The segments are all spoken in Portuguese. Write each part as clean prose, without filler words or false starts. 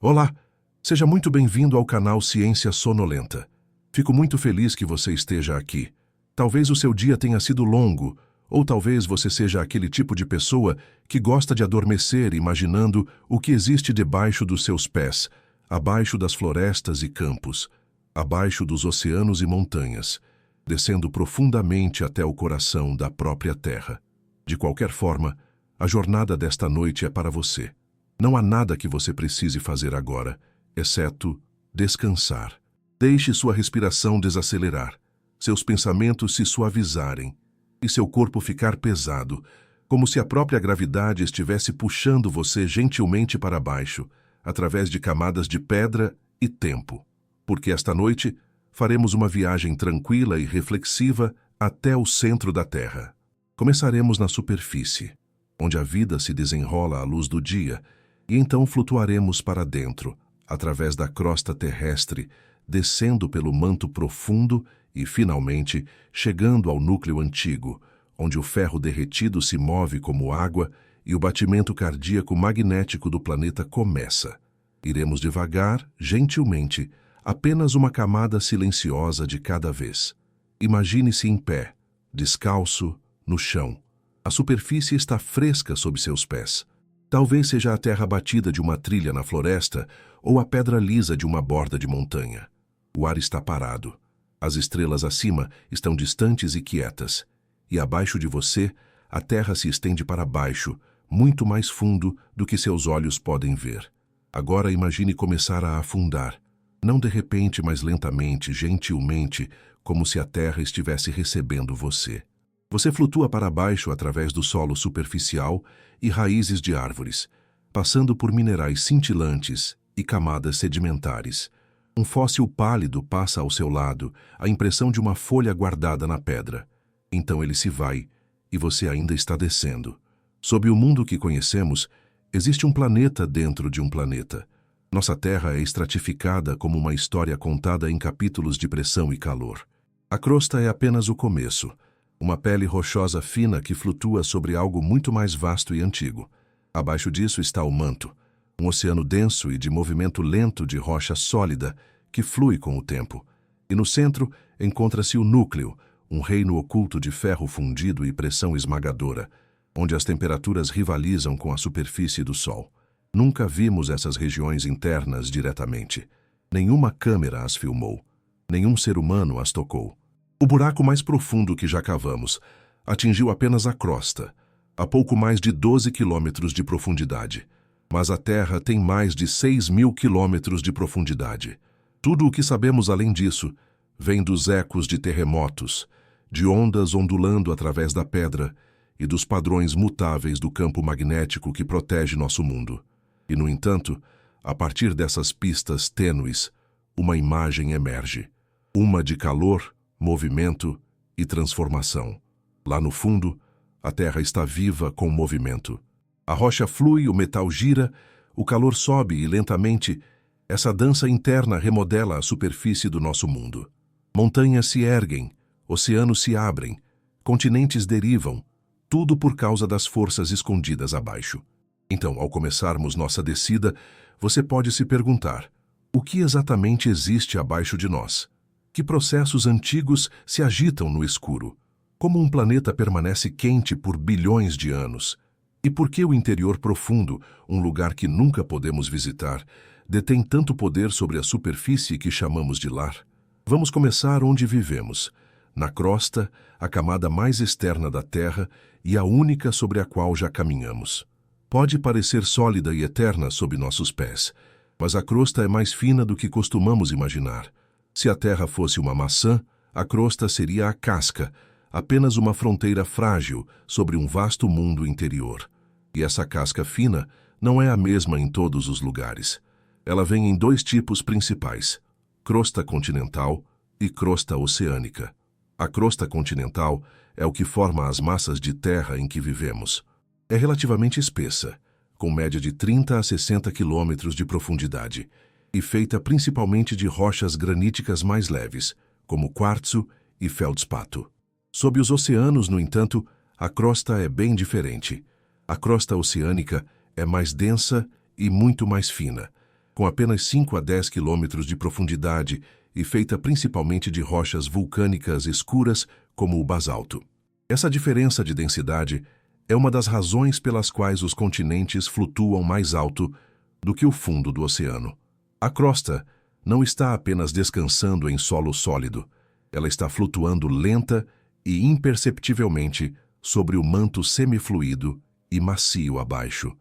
Olá, seja muito bem-vindo ao canal Ciência Sonolenta. Fico muito feliz que você esteja aqui. Talvez o seu dia tenha sido longo, ou talvez você seja aquele tipo de pessoa que gosta de adormecer imaginando o que existe debaixo dos seus pés, abaixo das florestas e campos, abaixo dos oceanos e montanhas, descendo profundamente até o coração da própria Terra. De qualquer forma, a jornada desta noite é para você. Não há nada que você precise fazer agora, exceto descansar. Deixe sua respiração desacelerar, seus pensamentos se suavizarem e seu corpo ficar pesado, como se a própria gravidade estivesse puxando você gentilmente para baixo, através de camadas de pedra e tempo. Porque esta noite faremos uma viagem tranquila e reflexiva até o centro da Terra. Começaremos na superfície, onde a vida se desenrola à luz do dia, e então flutuaremos para dentro, através da crosta terrestre, descendo pelo manto profundo e, finalmente, chegando ao núcleo antigo, onde o ferro derretido se move como água e o batimento cardíaco magnético do planeta começa. Iremos devagar, gentilmente, apenas uma camada silenciosa de cada vez. Imagine-se em pé, descalço, no chão. A superfície está fresca sob seus pés. Talvez seja a terra batida de uma trilha na floresta ou a pedra lisa de uma borda de montanha. O ar está parado. As estrelas acima estão distantes e quietas. E abaixo de você, a terra se estende para baixo, muito mais fundo do que seus olhos podem ver. Agora imagine começar a afundar. Não de repente, mas lentamente, gentilmente, como se a terra estivesse recebendo você. Você flutua para baixo através do solo superficial e raízes de árvores, passando por minerais cintilantes e camadas sedimentares. Um fóssil pálido passa ao seu lado, a impressão de uma folha guardada na pedra. Então ele se vai, e você ainda está descendo. Sob o mundo que conhecemos, existe um planeta dentro de um planeta. Nossa Terra é estratificada como uma história contada em capítulos de pressão e calor. A crosta é apenas o começo. Uma pele rochosa fina que flutua sobre algo muito mais vasto e antigo. Abaixo disso está o manto, um oceano denso e de movimento lento de rocha sólida que flui com o tempo. E no centro encontra-se o núcleo, um reino oculto de ferro fundido e pressão esmagadora, onde as temperaturas rivalizam com a superfície do Sol. Nunca vimos essas regiões internas diretamente. Nenhuma câmera as filmou. Nenhum ser humano as tocou. O buraco mais profundo que já cavamos atingiu apenas a crosta, a pouco mais de 12 quilômetros de profundidade. Mas a Terra tem mais de 6.000 quilômetros de profundidade. Tudo o que sabemos além disso vem dos ecos de terremotos, de ondas ondulando através da pedra e dos padrões mutáveis do campo magnético que protege nosso mundo. E, no entanto, a partir dessas pistas tênues, uma imagem emerge. Uma de calor, movimento e transformação. Lá no fundo, a Terra está viva com movimento. A rocha flui, o metal gira, o calor sobe e, lentamente, essa dança interna remodela a superfície do nosso mundo. Montanhas se erguem, oceanos se abrem, continentes derivam, tudo por causa das forças escondidas abaixo. Então, ao começarmos nossa descida, você pode se perguntar: o que exatamente existe abaixo de nós? Que processos antigos se agitam no escuro? Como um planeta permanece quente por bilhões de anos? E por que o interior profundo, um lugar que nunca podemos visitar, detém tanto poder sobre a superfície que chamamos de lar? Vamos começar onde vivemos, na crosta, a camada mais externa da Terra e a única sobre a qual já caminhamos. Pode parecer sólida e eterna sob nossos pés, mas a crosta é mais fina do que costumamos imaginar. Se a Terra fosse uma maçã, a crosta seria a casca, apenas uma fronteira frágil sobre um vasto mundo interior. E essa casca fina não é a mesma em todos os lugares. Ela vem em dois tipos principais: crosta continental e crosta oceânica. A crosta continental é o que forma as massas de terra em que vivemos. É relativamente espessa, com média de 30 a 60 quilômetros de profundidade, e feita principalmente de rochas graníticas mais leves, como quartzo e feldspato. Sob os oceanos, no entanto, a crosta é bem diferente. A crosta oceânica é mais densa e muito mais fina, com apenas 5 a 10 quilômetros de profundidade e feita principalmente de rochas vulcânicas escuras como o basalto. Essa diferença de densidade é uma das razões pelas quais os continentes flutuam mais alto do que o fundo do oceano. A crosta não está apenas descansando em solo sólido, ela está flutuando lenta e imperceptivelmente sobre o manto semifluido e macio abaixo.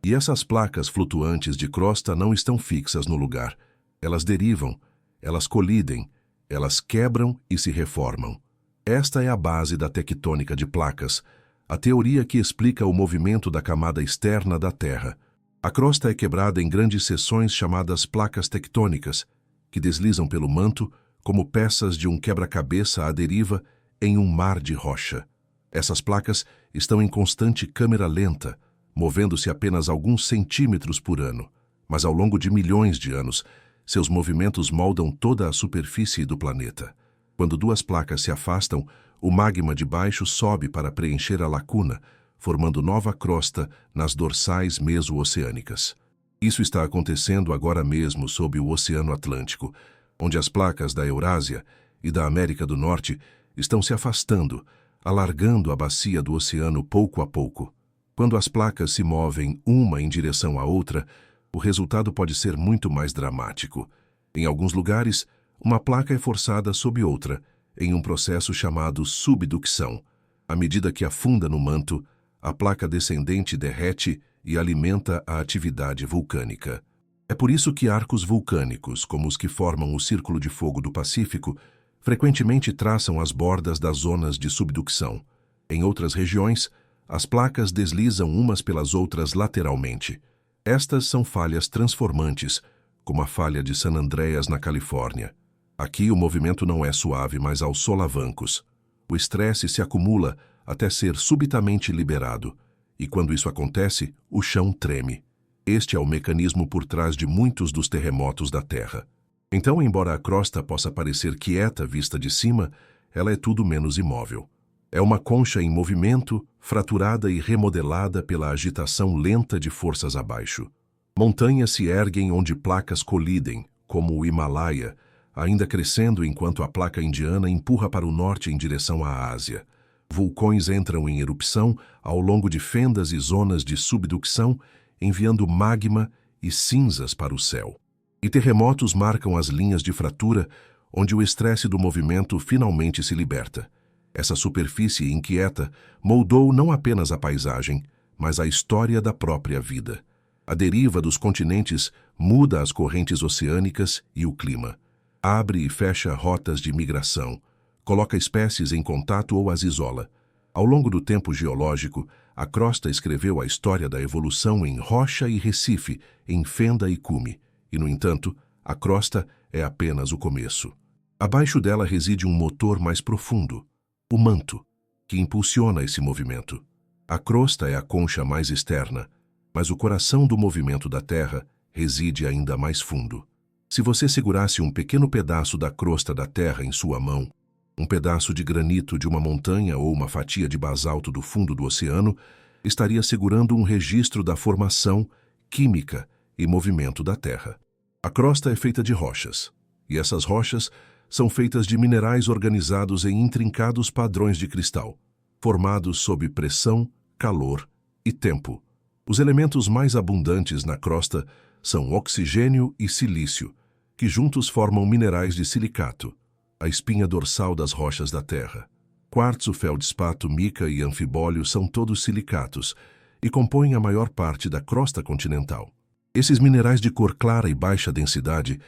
E essas placas flutuantes de crosta não estão fixas no lugar. Elas derivam, elas colidem, elas quebram e se reformam. Esta é a base da tectônica de placas, a teoria que explica o movimento da camada externa da Terra. A crosta é quebrada em grandes seções chamadas placas tectônicas, que deslizam pelo manto como peças de um quebra-cabeça à deriva em um mar de rocha. Essas placas estão em constante câmera lenta, movendo-se apenas alguns centímetros por ano, mas ao longo de milhões de anos, seus movimentos moldam toda a superfície do planeta. Quando duas placas se afastam, o magma de baixo sobe para preencher a lacuna, formando nova crosta nas dorsais meso-oceânicas. Isso está acontecendo agora mesmo sob o Oceano Atlântico, onde as placas da Eurásia e da América do Norte estão se afastando, alargando a bacia do oceano pouco a pouco. Quando as placas se movem uma em direção à outra, o resultado pode ser muito mais dramático. Em alguns lugares, uma placa é forçada sob outra, em um processo chamado subducção. À medida que afunda no manto, a placa descendente derrete e alimenta a atividade vulcânica. É por isso que arcos vulcânicos, como os que formam o Círculo de Fogo do Pacífico, frequentemente traçam as bordas das zonas de subducção. Em outras regiões, as placas deslizam umas pelas outras lateralmente. Estas são falhas transformantes, como a falha de San Andreas, na Califórnia. Aqui o movimento não é suave, mas aos solavancos. O estresse se acumula até ser subitamente liberado, e quando isso acontece, o chão treme. Este é o mecanismo por trás de muitos dos terremotos da Terra. Então, embora a crosta possa parecer quieta vista de cima, ela é tudo menos imóvel. É uma concha em movimento, fraturada e remodelada pela agitação lenta de forças abaixo. Montanhas se erguem onde placas colidem, como o Himalaia, ainda crescendo enquanto a placa indiana empurra para o norte em direção à Ásia. Vulcões entram em erupção ao longo de fendas e zonas de subducção, enviando magma e cinzas para o céu. E terremotos marcam as linhas de fratura, onde o estresse do movimento finalmente se liberta. Essa superfície inquieta moldou não apenas a paisagem, mas a história da própria vida. A deriva dos continentes muda as correntes oceânicas e o clima. Abre e fecha rotas de migração, coloca espécies em contato ou as isola. Ao longo do tempo geológico, a crosta escreveu a história da evolução em rocha e recife, em fenda e cume. E, no entanto, a crosta é apenas o começo. Abaixo dela reside um motor mais profundo, o manto, que impulsiona esse movimento. A crosta é a concha mais externa, mas o coração do movimento da Terra reside ainda mais fundo. Se você segurasse um pequeno pedaço da crosta da Terra em sua mão, um pedaço de granito de uma montanha ou uma fatia de basalto do fundo do oceano, estaria segurando um registro da formação, química e movimento da Terra. A crosta é feita de rochas, e essas rochas são feitas de minerais organizados em intrincados padrões de cristal, formados sob pressão, calor e tempo. Os elementos mais abundantes na crosta são oxigênio e silício, que juntos formam minerais de silicato, a espinha dorsal das rochas da Terra. Quartzo, feldspato, mica e anfibólio são todos silicatos e compõem a maior parte da crosta continental. Esses minerais de cor clara e baixa densidade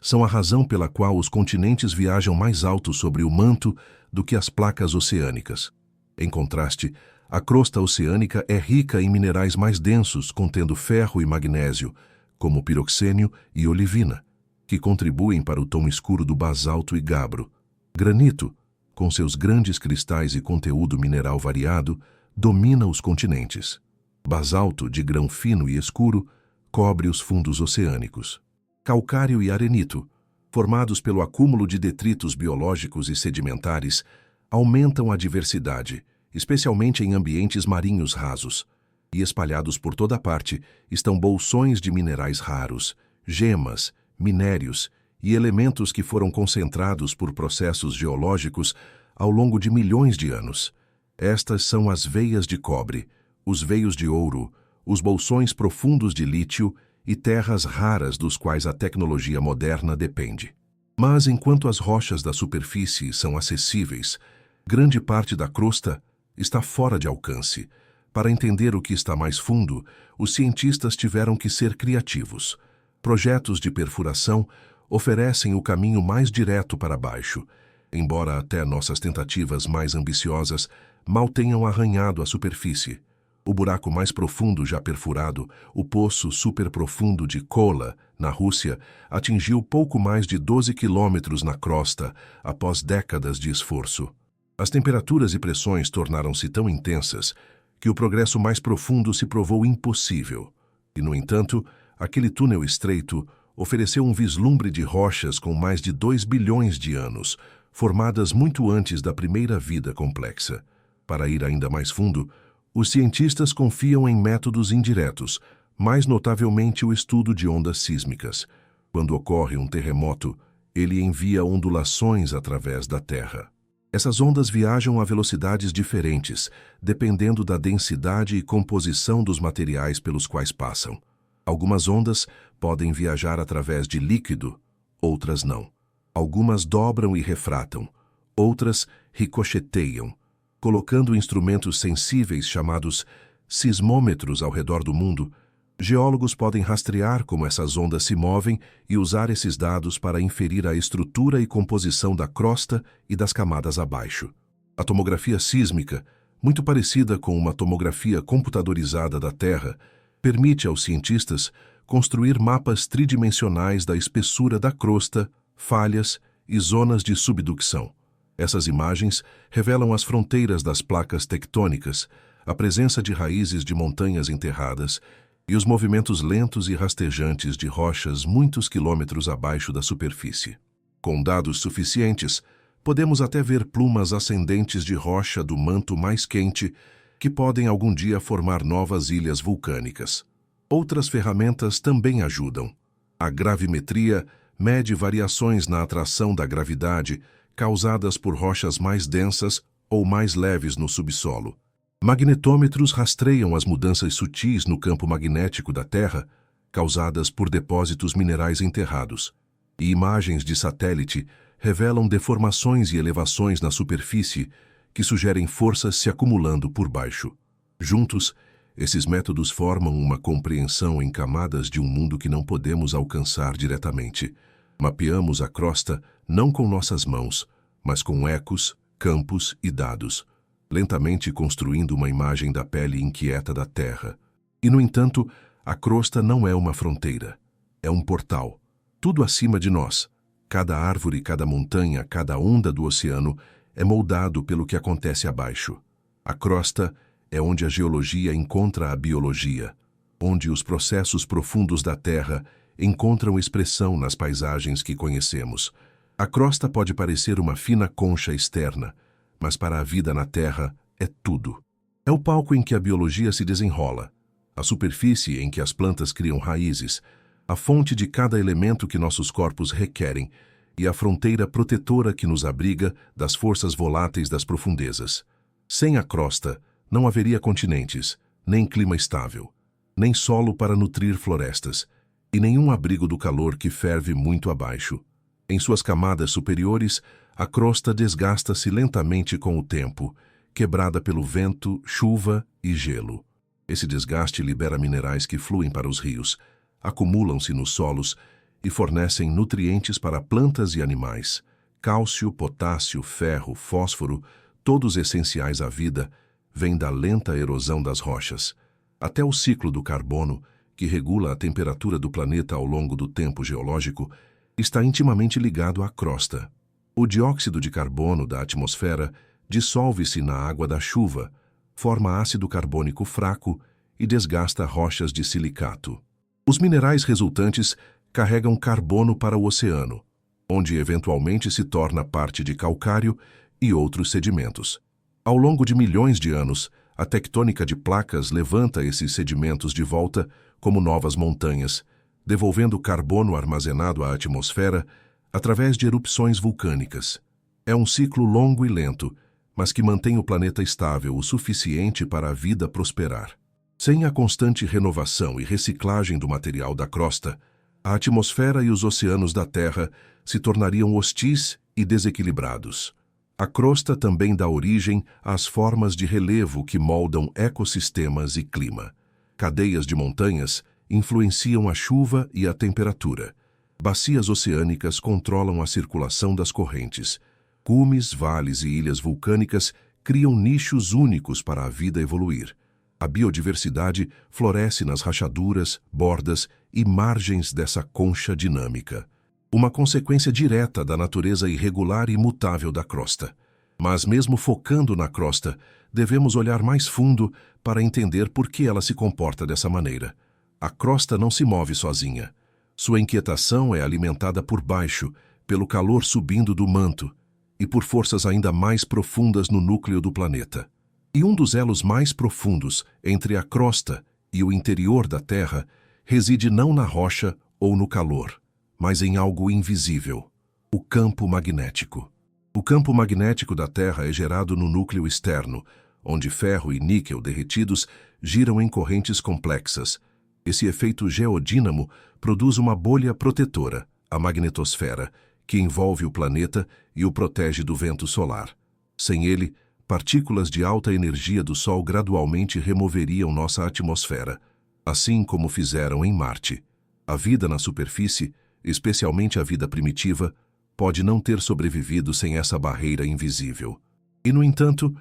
são a razão pela qual os continentes viajam mais alto sobre o manto do que as placas oceânicas. Em contraste, a crosta oceânica é rica em minerais mais densos, contendo ferro e magnésio, como piroxênio e olivina, que contribuem para o tom escuro do basalto e gabbro. Granito, com seus grandes cristais e conteúdo mineral variado, domina os continentes. Basalto, de grão fino e escuro, cobre os fundos oceânicos. Calcário e arenito, formados pelo acúmulo de detritos biológicos e sedimentares, aumentam a diversidade, especialmente em ambientes marinhos rasos. E espalhados por toda parte estão bolsões de minerais raros, gemas, minérios e elementos que foram concentrados por processos geológicos ao longo de milhões de anos. Estas são as veias de cobre, os veios de ouro, os bolsões profundos de lítio e terras raras dos quais a tecnologia moderna depende. Mas enquanto as rochas da superfície são acessíveis, grande parte da crosta está fora de alcance. Para entender o que está mais fundo, os cientistas tiveram que ser criativos. Projetos de perfuração oferecem o caminho mais direto para baixo, embora até nossas tentativas mais ambiciosas mal tenham arranhado a superfície. O buraco mais profundo já perfurado, o poço superprofundo de Kola, na Rússia, atingiu pouco mais de 12 quilômetros na crosta após décadas de esforço. As temperaturas e pressões tornaram-se tão intensas que o progresso mais profundo se provou impossível. E, no entanto, aquele túnel estreito ofereceu um vislumbre de rochas com mais de 2 bilhões de anos, formadas muito antes da primeira vida complexa. Para ir ainda mais fundo, os cientistas confiam em métodos indiretos, mais notavelmente o estudo de ondas sísmicas. Quando ocorre um terremoto, ele envia ondulações através da Terra. Essas ondas viajam a velocidades diferentes, dependendo da densidade e composição dos materiais pelos quais passam. Algumas ondas podem viajar através de líquido, outras não. Algumas dobram e refratam, outras ricocheteiam, colocando instrumentos sensíveis chamados sismômetros ao redor do mundo. Geólogos podem rastrear como essas ondas se movem e usar esses dados para inferir a estrutura e composição da crosta e das camadas abaixo. A tomografia sísmica, muito parecida com uma tomografia computadorizada da Terra, permite aos cientistas construir mapas tridimensionais da espessura da crosta, falhas e zonas de subducção. Essas imagens revelam as fronteiras das placas tectônicas, a presença de raízes de montanhas enterradas e os movimentos lentos e rastejantes de rochas muitos quilômetros abaixo da superfície. Com dados suficientes, podemos até ver plumas ascendentes de rocha do manto mais quente que podem algum dia formar novas ilhas vulcânicas. Outras ferramentas também ajudam. A gravimetria mede variações na atração da gravidade causadas por rochas mais densas ou mais leves no subsolo. Magnetômetros rastreiam as mudanças sutis no campo magnético da Terra causadas por depósitos minerais enterrados. E imagens de satélite revelam deformações e elevações na superfície que sugerem forças se acumulando por baixo. Juntos, esses métodos formam uma compreensão em camadas de um mundo que não podemos alcançar diretamente. Mapeamos a crosta não com nossas mãos, mas com ecos, campos e dados, lentamente construindo uma imagem da pele inquieta da Terra. E, no entanto, a crosta não é uma fronteira, é um portal. Tudo acima de nós, cada árvore, cada montanha, cada onda do oceano, é moldado pelo que acontece abaixo. A crosta é onde a geologia encontra a biologia, onde os processos profundos da Terra encontram expressão nas paisagens que conhecemos. A crosta pode parecer uma fina concha externa, mas para a vida na Terra é tudo. É o palco em que a biologia se desenrola, a superfície em que as plantas criam raízes, a fonte de cada elemento que nossos corpos requerem e a fronteira protetora que nos abriga das forças voláteis das profundezas. Sem a crosta, não haveria continentes, nem clima estável, nem solo para nutrir florestas, e nenhum abrigo do calor que ferve muito abaixo. Em suas camadas superiores, a crosta desgasta-se lentamente com o tempo, quebrada pelo vento, chuva e gelo. Esse desgaste libera minerais que fluem para os rios, acumulam-se nos solos e fornecem nutrientes para plantas e animais. Cálcio, potássio, ferro, fósforo, todos essenciais à vida, vêm da lenta erosão das rochas. Até o ciclo do carbono, que regula a temperatura do planeta ao longo do tempo geológico, está intimamente ligado à crosta. O dióxido de carbono da atmosfera dissolve-se na água da chuva, forma ácido carbônico fraco e desgasta rochas de silicato. Os minerais resultantes carregam carbono para o oceano, onde eventualmente se torna parte de calcário e outros sedimentos. Ao longo de milhões de anos, a tectônica de placas levanta esses sedimentos de volta como novas montanhas, devolvendo carbono armazenado à atmosfera através de erupções vulcânicas. É um ciclo longo e lento, mas que mantém o planeta estável o suficiente para a vida prosperar. Sem a constante renovação e reciclagem do material da crosta, a atmosfera e os oceanos da Terra se tornariam hostis e desequilibrados. A crosta também dá origem às formas de relevo que moldam ecossistemas e clima. Cadeias de montanhas influenciam a chuva e a temperatura. Bacias oceânicas controlam a circulação das correntes. Cumes, vales e ilhas vulcânicas criam nichos únicos para a vida evoluir. A biodiversidade floresce nas rachaduras, bordas e margens dessa concha dinâmica. Uma consequência direta da natureza irregular e mutável da crosta. Mas mesmo focando na crosta, devemos olhar mais fundo para entender por que ela se comporta dessa maneira. A crosta não se move sozinha. Sua inquietação é alimentada por baixo, pelo calor subindo do manto, e por forças ainda mais profundas no núcleo do planeta. E um dos elos mais profundos entre a crosta e o interior da Terra reside não na rocha ou no calor, mas em algo invisível: o campo magnético. O campo magnético da Terra é gerado no núcleo externo, onde ferro e níquel derretidos giram em correntes complexas. Esse efeito geodínamo produz uma bolha protetora, a magnetosfera, que envolve o planeta e o protege do vento solar. Sem ele, partículas de alta energia do Sol gradualmente removeriam nossa atmosfera, assim como fizeram em Marte. A vida na superfície, especialmente a vida primitiva, pode não ter sobrevivido sem essa barreira invisível. E, no entanto,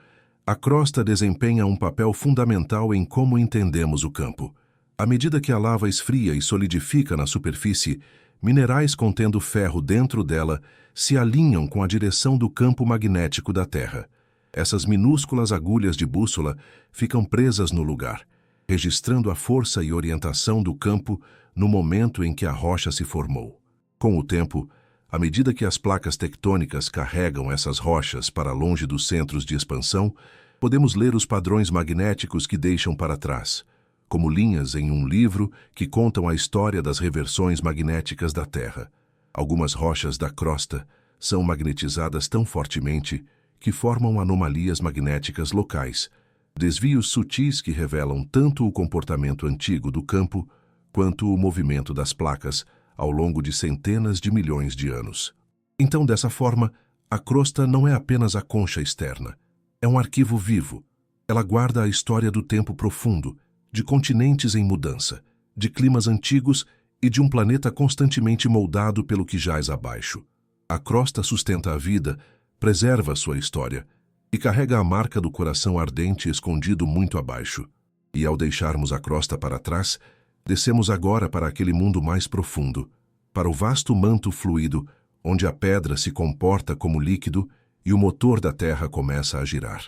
a crosta desempenha um papel fundamental em como entendemos o campo. À medida que a lava esfria e solidifica na superfície, minerais contendo ferro dentro dela se alinham com a direção do campo magnético da Terra. Essas minúsculas agulhas de bússola ficam presas no lugar, registrando a força e orientação do campo no momento em que a rocha se formou. Com o tempo, à medida que as placas tectônicas carregam essas rochas para longe dos centros de expansão, podemos ler os padrões magnéticos que deixam para trás, como linhas em um livro que contam a história das reversões magnéticas da Terra. Algumas rochas da crosta são magnetizadas tão fortemente que formam anomalias magnéticas locais, desvios sutis que revelam tanto o comportamento antigo do campo quanto o movimento das placas ao longo de centenas de milhões de anos. Então, dessa forma, a crosta não é apenas a concha externa. É um arquivo vivo. Ela guarda a história do tempo profundo, de continentes em mudança, de climas antigos e de um planeta constantemente moldado pelo que jaz abaixo. A crosta sustenta a vida, preserva sua história e carrega a marca do coração ardente escondido muito abaixo. E ao deixarmos a crosta para trás, descemos agora para aquele mundo mais profundo, para o vasto manto fluido, onde a pedra se comporta como líquido e o motor da Terra começa a girar.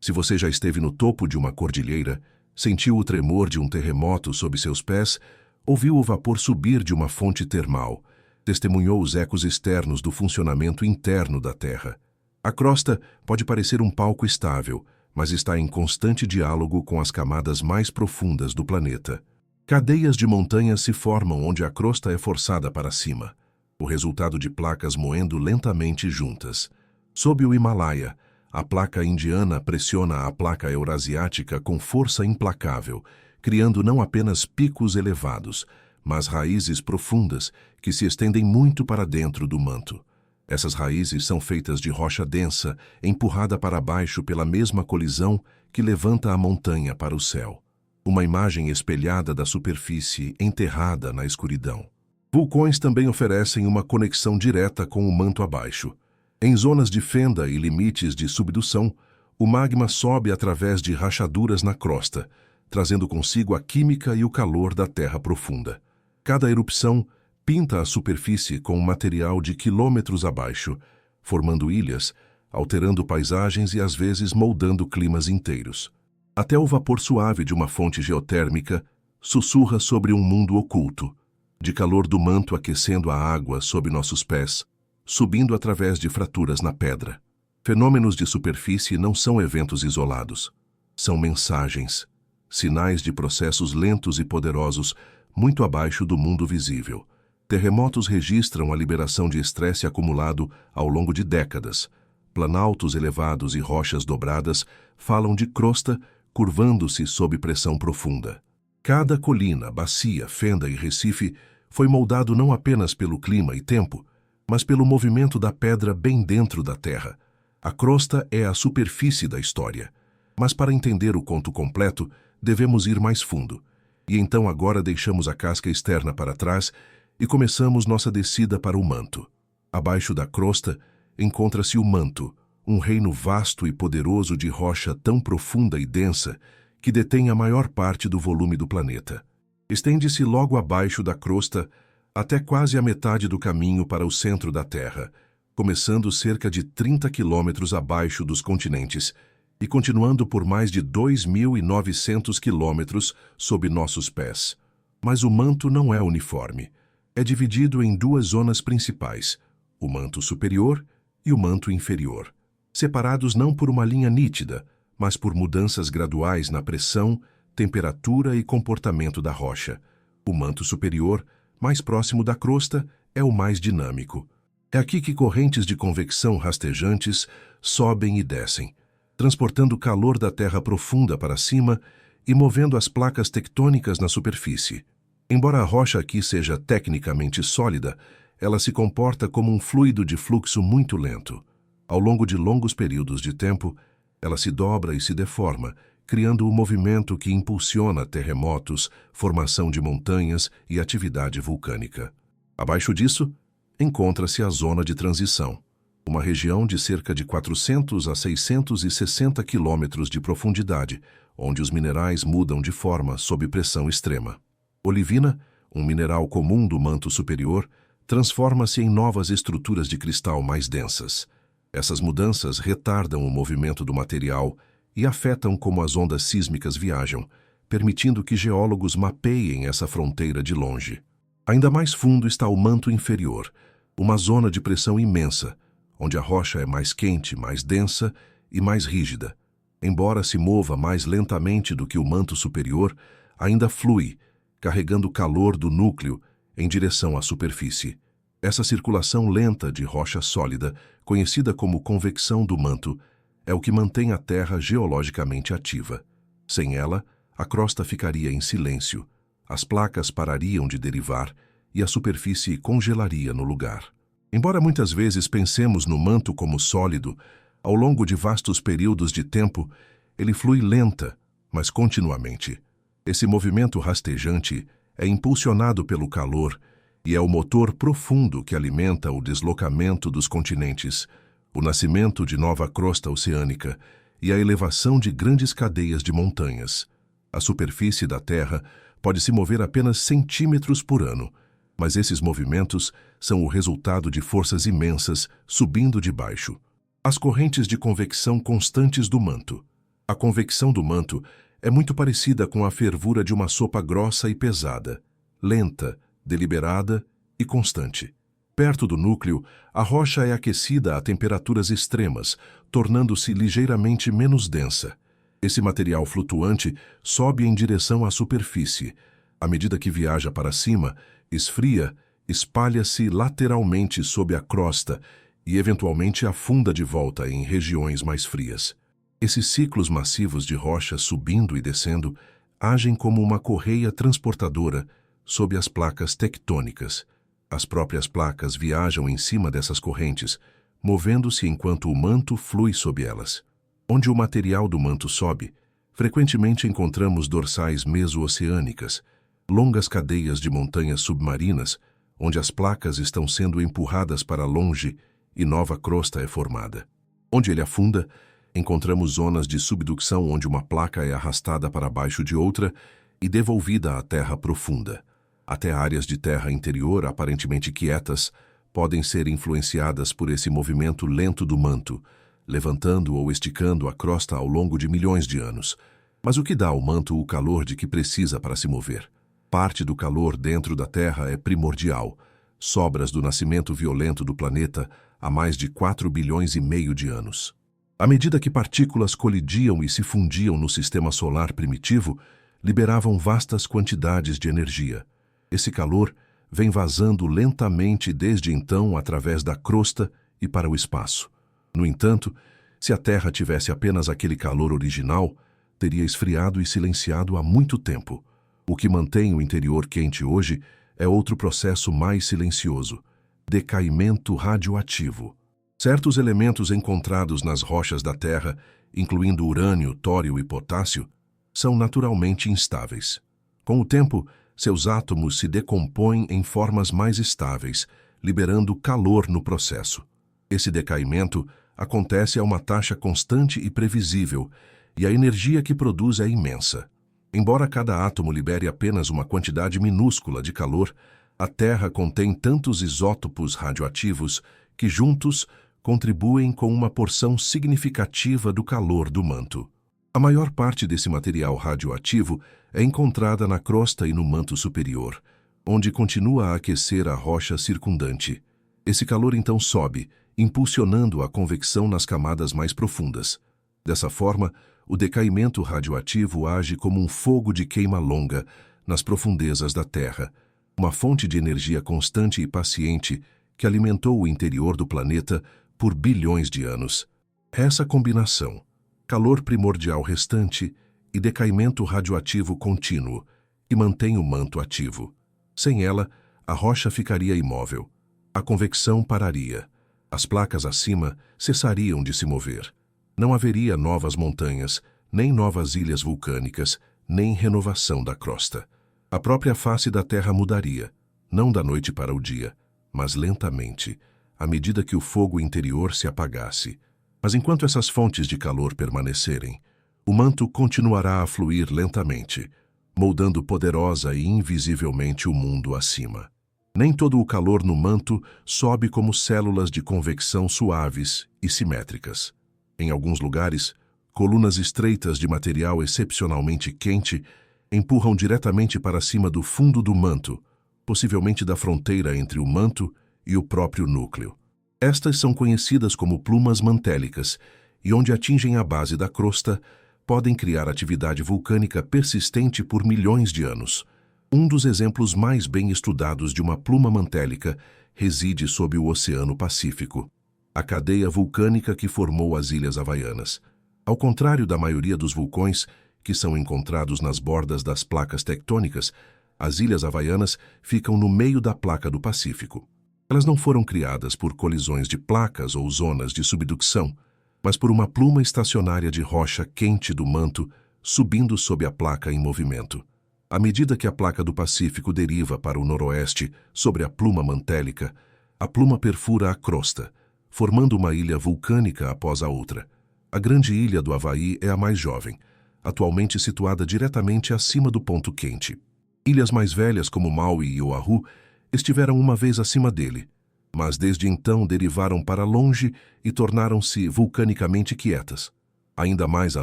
Se você já esteve no topo de uma cordilheira, sentiu o tremor de um terremoto sob seus pés, ouviu o vapor subir de uma fonte termal, testemunhou os ecos externos do funcionamento interno da Terra. A crosta pode parecer um palco estável, mas está em constante diálogo com as camadas mais profundas do planeta. Cadeias de montanhas se formam onde a crosta é forçada para cima, o resultado de placas moendo lentamente juntas. Sob o Himalaia, a placa indiana pressiona a placa eurasiática com força implacável, criando não apenas picos elevados, mas raízes profundas que se estendem muito para dentro do manto. Essas raízes são feitas de rocha densa, empurrada para baixo pela mesma colisão que levanta a montanha para o céu. Uma imagem espelhada da superfície enterrada na escuridão. Vulcões também oferecem uma conexão direta com o manto abaixo. Em zonas de fenda e limites de subdução, o magma sobe através de rachaduras na crosta, trazendo consigo a química e o calor da terra profunda. Cada erupção pinta a superfície com um material de quilômetros abaixo, formando ilhas, alterando paisagens e às vezes moldando climas inteiros. Até o vapor suave de uma fonte geotérmica sussurra sobre um mundo oculto, de calor do manto aquecendo a água sob nossos pés, subindo através de fraturas na pedra. Fenômenos de superfície não são eventos isolados. São mensagens, sinais de processos lentos e poderosos muito abaixo do mundo visível. Terremotos registram a liberação de estresse acumulado ao longo de décadas. Planaltos elevados e rochas dobradas falam de crosta curvando-se sob pressão profunda. Cada colina, bacia, fenda e recife foi moldado não apenas pelo clima e tempo, mas pelo movimento da pedra bem dentro da terra. A crosta é a superfície da história. Mas para entender o conto completo, devemos ir mais fundo. E então agora deixamos a casca externa para trás e começamos nossa descida para o manto. Abaixo da crosta encontra-se o manto, um reino vasto e poderoso de rocha tão profunda e densa que detém a maior parte do volume do planeta. Estende-se logo abaixo da crosta até quase a metade do caminho para o centro da Terra, começando cerca de 30 quilômetros abaixo dos continentes e continuando por mais de 2.900 quilômetros sob nossos pés. Mas o manto não é uniforme. É dividido em duas zonas principais, o manto superior e o manto inferior, separados não por uma linha nítida, mas por mudanças graduais na pressão, temperatura e comportamento da rocha. O manto superior, mais próximo da crosta, é o mais dinâmico. É aqui que correntes de convecção rastejantes sobem e descem, transportando o calor da terra profunda para cima e movendo as placas tectônicas na superfície. Embora a rocha aqui seja tecnicamente sólida, ela se comporta como um fluido de fluxo muito lento. Ao longo de longos períodos de tempo, ela se dobra e se deforma, criando o movimento que impulsiona terremotos, formação de montanhas e atividade vulcânica. Abaixo disso, encontra-se a zona de transição, uma região de cerca de 400 a 660 quilômetros de profundidade, onde os minerais mudam de forma sob pressão extrema. Olivina, um mineral comum do manto superior, transforma-se em novas estruturas de cristal mais densas. Essas mudanças retardam o movimento do material e afetam como as ondas sísmicas viajam, permitindo que geólogos mapeiem essa fronteira de longe. Ainda mais fundo está o manto inferior, uma zona de pressão imensa, onde a rocha é mais quente, mais densa e mais rígida. Embora se mova mais lentamente do que o manto superior, ainda flui, carregando o calor do núcleo em direção à superfície. Essa circulação lenta de rocha sólida, conhecida como convecção do manto, é o que mantém a Terra geologicamente ativa. Sem ela, a crosta ficaria em silêncio, as placas parariam de derivar e a superfície congelaria no lugar. Embora muitas vezes pensemos no manto como sólido, ao longo de vastos períodos de tempo, ele flui lenta, mas continuamente. Esse movimento rastejante é impulsionado pelo calor e é o motor profundo que alimenta o deslocamento dos continentes, o nascimento de nova crosta oceânica e a elevação de grandes cadeias de montanhas. A superfície da Terra pode se mover apenas centímetros por ano, mas esses movimentos são o resultado de forças imensas subindo de baixo. As correntes de convecção constantes do manto. A convecção do manto é muito parecida com a fervura de uma sopa grossa e pesada, lenta, deliberada e constante. Perto do núcleo, a rocha é aquecida a temperaturas extremas, tornando-se ligeiramente menos densa. Esse material flutuante sobe em direção à superfície. À medida que viaja para cima, esfria, espalha-se lateralmente sob a crosta e eventualmente afunda de volta em regiões mais frias. Esses ciclos massivos de rocha subindo e descendo agem como uma correia transportadora sob as placas tectônicas. As próprias placas viajam em cima dessas correntes, movendo-se enquanto o manto flui sob elas. Onde o material do manto sobe, frequentemente encontramos dorsais meso-oceânicas, longas cadeias de montanhas submarinas, onde as placas estão sendo empurradas para longe e nova crosta é formada. Onde ele afunda, encontramos zonas de subducção onde uma placa é arrastada para baixo de outra e devolvida à terra profunda. Até áreas de terra interior aparentemente quietas podem ser influenciadas por esse movimento lento do manto, levantando ou esticando a crosta ao longo de milhões de anos. Mas o que dá ao manto o calor de que precisa para se mover? Parte do calor dentro da Terra é primordial, sobras do nascimento violento do planeta há mais de 4 bilhões e meio de anos. À medida que partículas colidiam e se fundiam no sistema solar primitivo, liberavam vastas quantidades de energia. Esse calor vem vazando lentamente desde então através da crosta e para o espaço. No entanto, se a Terra tivesse apenas aquele calor original, teria esfriado e silenciado há muito tempo. O que mantém o interior quente hoje é outro processo mais silencioso: decaimento radioativo. Certos elementos encontrados nas rochas da Terra, incluindo urânio, tório e potássio, são naturalmente instáveis. Com o tempo, seus átomos se decompõem em formas mais estáveis, liberando calor no processo. Esse decaimento acontece a uma taxa constante e previsível, e a energia que produz é imensa. Embora cada átomo libere apenas uma quantidade minúscula de calor, a Terra contém tantos isótopos radioativos que, juntos, contribuem com uma porção significativa do calor do manto. A maior parte desse material radioativo é encontrada na crosta e no manto superior, onde continua a aquecer a rocha circundante. Esse calor então sobe, impulsionando a convecção nas camadas mais profundas. Dessa forma, o decaimento radioativo age como um fogo de queima longa nas profundezas da Terra, uma fonte de energia constante e paciente que alimentou o interior do planeta por bilhões de anos. Essa combinação, calor primordial restante e decaimento radioativo contínuo, que mantém o manto ativo. Sem ela, a rocha ficaria imóvel. A convecção pararia. As placas acima cessariam de se mover. Não haveria novas montanhas, nem novas ilhas vulcânicas, nem renovação da crosta. A própria face da Terra mudaria, não da noite para o dia, mas lentamente, à medida que o fogo interior se apagasse. Mas enquanto essas fontes de calor permanecerem, o manto continuará a fluir lentamente, moldando poderosa e invisivelmente o mundo acima. Nem todo o calor no manto sobe como células de convecção suaves e simétricas. Em alguns lugares, colunas estreitas de material excepcionalmente quente empurram diretamente para cima do fundo do manto, possivelmente da fronteira entre o manto e o próprio núcleo. Estas são conhecidas como plumas mantélicas e, onde atingem a base da crosta, podem criar atividade vulcânica persistente por milhões de anos. Um dos exemplos mais bem estudados de uma pluma mantélica reside sob o Oceano Pacífico, a cadeia vulcânica que formou as Ilhas Havaianas. Ao contrário da maioria dos vulcões, que são encontrados nas bordas das placas tectônicas, as Ilhas Havaianas ficam no meio da placa do Pacífico. Elas não foram criadas por colisões de placas ou zonas de subducção, mas por uma pluma estacionária de rocha quente do manto subindo sob a placa em movimento. À medida que a placa do Pacífico deriva para o noroeste sobre a pluma mantélica, a pluma perfura a crosta, formando uma ilha vulcânica após a outra. A grande ilha do Havaí é a mais jovem, atualmente situada diretamente acima do ponto quente. Ilhas mais velhas como Maui e Oahu estiveram uma vez acima dele, mas desde então derivaram para longe e tornaram-se vulcanicamente quietas. Ainda mais a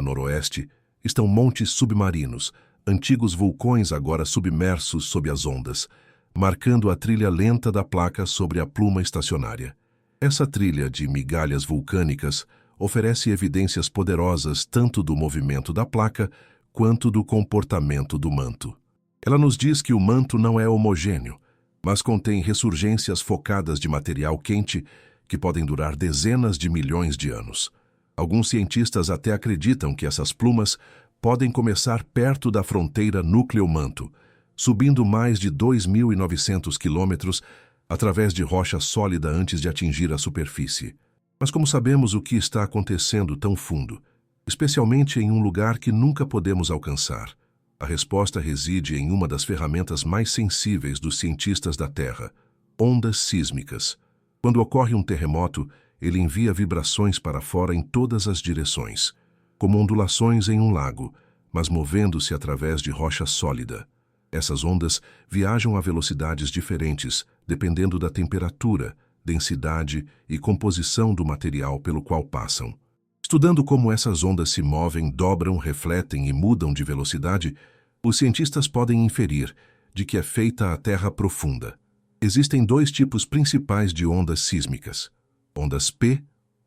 noroeste estão montes submarinos, antigos vulcões agora submersos sob as ondas, marcando a trilha lenta da placa sobre a pluma estacionária. Essa trilha de migalhas vulcânicas oferece evidências poderosas tanto do movimento da placa quanto do comportamento do manto. Ela nos diz que o manto não é homogêneo, mas contém ressurgências focadas de material quente que podem durar dezenas de milhões de anos. Alguns cientistas até acreditam que essas plumas podem começar perto da fronteira núcleo-manto, subindo mais de 2.900 quilômetros através de rocha sólida antes de atingir a superfície. Mas como sabemos o que está acontecendo tão fundo, especialmente em um lugar que nunca podemos alcançar? A resposta reside em uma das ferramentas mais sensíveis dos cientistas da Terra: ondas sísmicas. Quando ocorre um terremoto, ele envia vibrações para fora em todas as direções, como ondulações em um lago, mas movendo-se através de rocha sólida. Essas ondas viajam a velocidades diferentes, dependendo da temperatura, densidade e composição do material pelo qual passam. Estudando como essas ondas se movem, dobram, refletem e mudam de velocidade, os cientistas podem inferir de que é feita a Terra profunda. Existem dois tipos principais de ondas sísmicas: ondas P,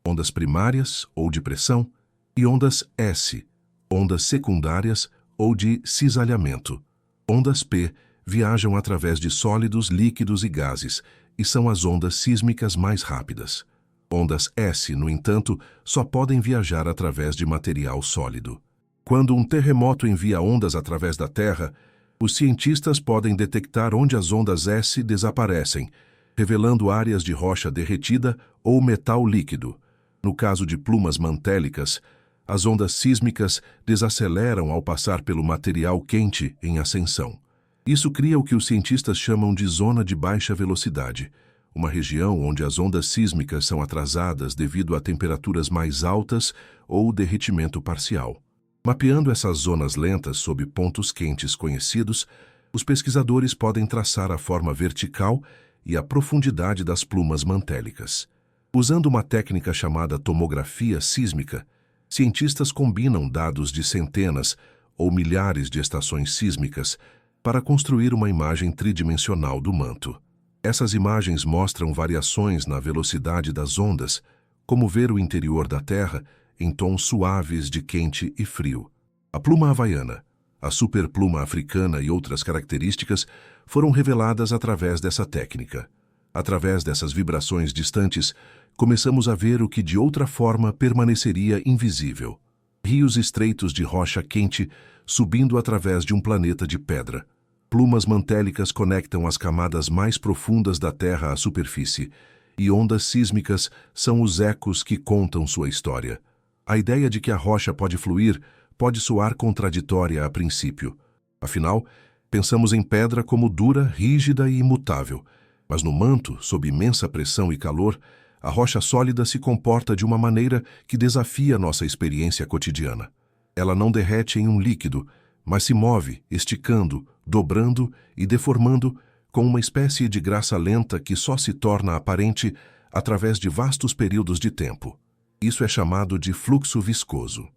ondas primárias ou de pressão, e ondas S, ondas secundárias ou de cisalhamento. Ondas P viajam através de sólidos, líquidos e gases e são as ondas sísmicas mais rápidas. Ondas S, no entanto, só podem viajar através de material sólido. Quando um terremoto envia ondas através da Terra, os cientistas podem detectar onde as ondas S desaparecem, revelando áreas de rocha derretida ou metal líquido. No caso de plumas mantélicas, as ondas sísmicas desaceleram ao passar pelo material quente em ascensão. Isso cria o que os cientistas chamam de zona de baixa velocidade, uma região onde as ondas sísmicas são atrasadas devido a temperaturas mais altas ou derretimento parcial. Mapeando essas zonas lentas sob pontos quentes conhecidos, os pesquisadores podem traçar a forma vertical e a profundidade das plumas mantélicas. Usando uma técnica chamada tomografia sísmica, cientistas combinam dados de centenas ou milhares de estações sísmicas para construir uma imagem tridimensional do manto. Essas imagens mostram variações na velocidade das ondas, como ver o interior da Terra em tons suaves de quente e frio. A pluma havaiana, a superpluma africana e outras características foram reveladas através dessa técnica. Através dessas vibrações distantes, começamos a ver o que de outra forma permaneceria invisível. Rios estreitos de rocha quente subindo através de um planeta de pedra. Plumas mantélicas conectam as camadas mais profundas da Terra à superfície, e ondas sísmicas são os ecos que contam sua história. A ideia de que a rocha pode fluir pode soar contraditória a princípio. Afinal, pensamos em pedra como dura, rígida e imutável, mas no manto, sob imensa pressão e calor, a rocha sólida se comporta de uma maneira que desafia nossa experiência cotidiana. Ela não derrete em um líquido, mas se move, esticando, dobrando e deformando com uma espécie de graça lenta que só se torna aparente através de vastos períodos de tempo. Isso é chamado de fluxo viscoso.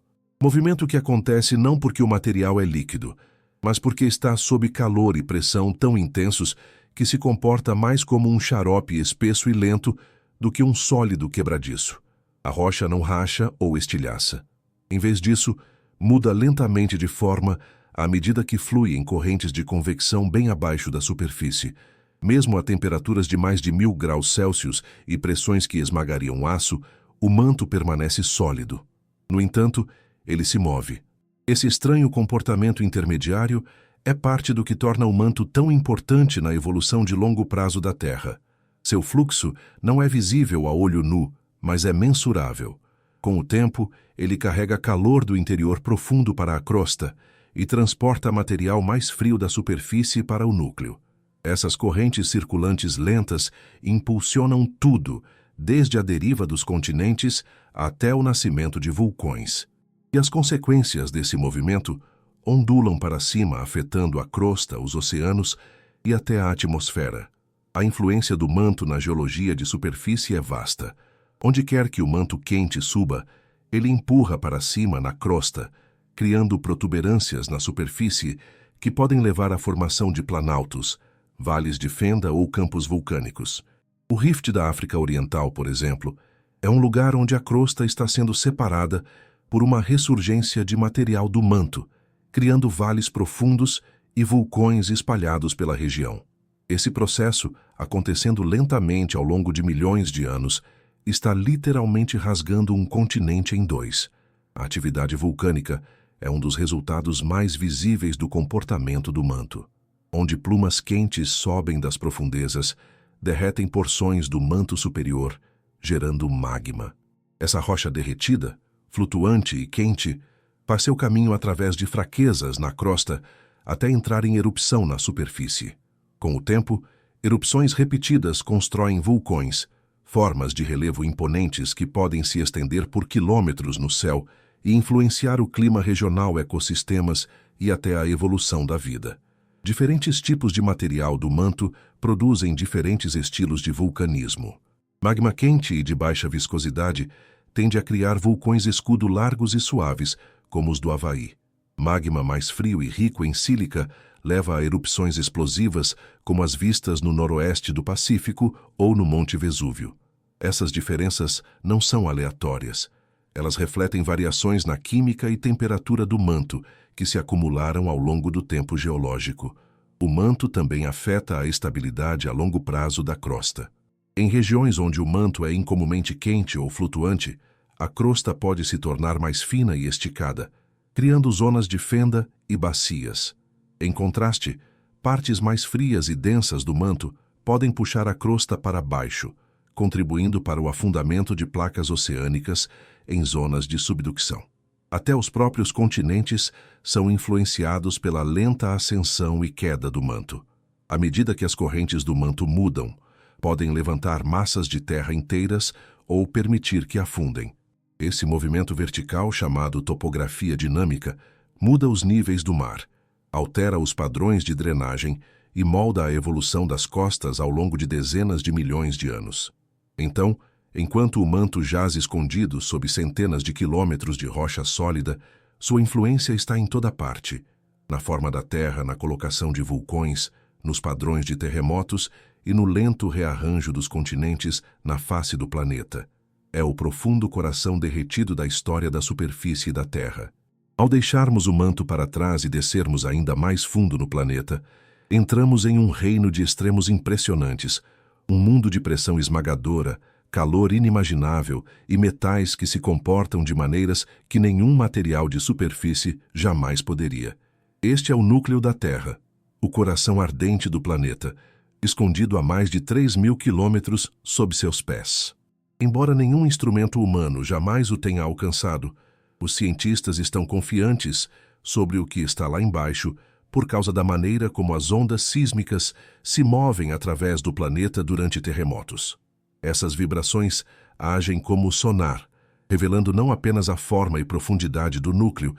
Movimento que acontece não porque o material é líquido, mas porque está sob calor e pressão tão intensos que se comporta mais como um xarope espesso e lento do que um sólido quebradiço. A rocha não racha ou estilhaça. Em vez disso, muda lentamente de forma à medida que flui em correntes de convecção bem abaixo da superfície. Mesmo a temperaturas de mais de 1000 graus Celsius e pressões que esmagariam aço, o manto permanece sólido. No entanto, ele se move. Esse estranho comportamento intermediário é parte do que torna o manto tão importante na evolução de longo prazo da Terra. Seu fluxo não é visível a olho nu, mas é mensurável. Com o tempo, ele carrega calor do interior profundo para a crosta e transporta material mais frio da superfície para o núcleo. Essas correntes circulantes lentas impulsionam tudo, desde a deriva dos continentes até o nascimento de vulcões. E as consequências desse movimento ondulam para cima, afetando a crosta, os oceanos e até a atmosfera. A influência do manto na geologia de superfície é vasta. Onde quer que o manto quente suba, ele empurra para cima na crosta, criando protuberâncias na superfície que podem levar à formação de planaltos, vales de fenda ou campos vulcânicos. O Rift da África Oriental, por exemplo, é um lugar onde a crosta está sendo separada por uma ressurgência de material do manto, criando vales profundos e vulcões espalhados pela região. Esse processo, acontecendo lentamente ao longo de milhões de anos, está literalmente rasgando um continente em dois. A atividade vulcânica é um dos resultados mais visíveis do comportamento do manto. Onde plumas quentes sobem das profundezas, derretem porções do manto superior, gerando magma. Essa rocha derretida, flutuante e quente, faz seu caminho através de fraquezas na crosta até entrar em erupção na superfície. Com o tempo, erupções repetidas constroem vulcões, formas de relevo imponentes que podem se estender por quilômetros no céu e influenciar o clima regional, ecossistemas e até a evolução da vida. Diferentes tipos de material do manto produzem diferentes estilos de vulcanismo. Magma quente e de baixa viscosidade tende a criar vulcões escudo largos e suaves, como os do Havaí. Magma mais frio e rico em sílica leva a erupções explosivas, como as vistas no noroeste do Pacífico ou no Monte Vesúvio. Essas diferenças não são aleatórias. Elas refletem variações na química e temperatura do manto, que se acumularam ao longo do tempo geológico. O manto também afeta a estabilidade a longo prazo da crosta. Em regiões onde o manto é incomumente quente ou flutuante, a crosta pode se tornar mais fina e esticada, criando zonas de fenda e bacias. Em contraste, partes mais frias e densas do manto podem puxar a crosta para baixo, contribuindo para o afundamento de placas oceânicas em zonas de subducção. Até os próprios continentes são influenciados pela lenta ascensão e queda do manto. À medida que as correntes do manto mudam, podem levantar massas de terra inteiras ou permitir que afundem. Esse movimento vertical, chamado topografia dinâmica, muda os níveis do mar, altera os padrões de drenagem e molda a evolução das costas ao longo de dezenas de milhões de anos. Então, enquanto o manto jaz escondido sob centenas de quilômetros de rocha sólida, sua influência está em toda parte, na forma da terra, na colocação de vulcões, nos padrões de terremotos e no lento rearranjo dos continentes na face do planeta. É o profundo coração derretido da história da superfície da Terra. Ao deixarmos o manto para trás e descermos ainda mais fundo no planeta, entramos em um reino de extremos impressionantes, um mundo de pressão esmagadora, calor inimaginável e metais que se comportam de maneiras que nenhum material de superfície jamais poderia. Este é o núcleo da Terra, o coração ardente do planeta, escondido a mais de 3.000 quilômetros sob seus pés. Embora nenhum instrumento humano jamais o tenha alcançado, os cientistas estão confiantes sobre o que está lá embaixo por causa da maneira como as ondas sísmicas se movem através do planeta durante terremotos. Essas vibrações agem como sonar, revelando não apenas a forma e profundidade do núcleo,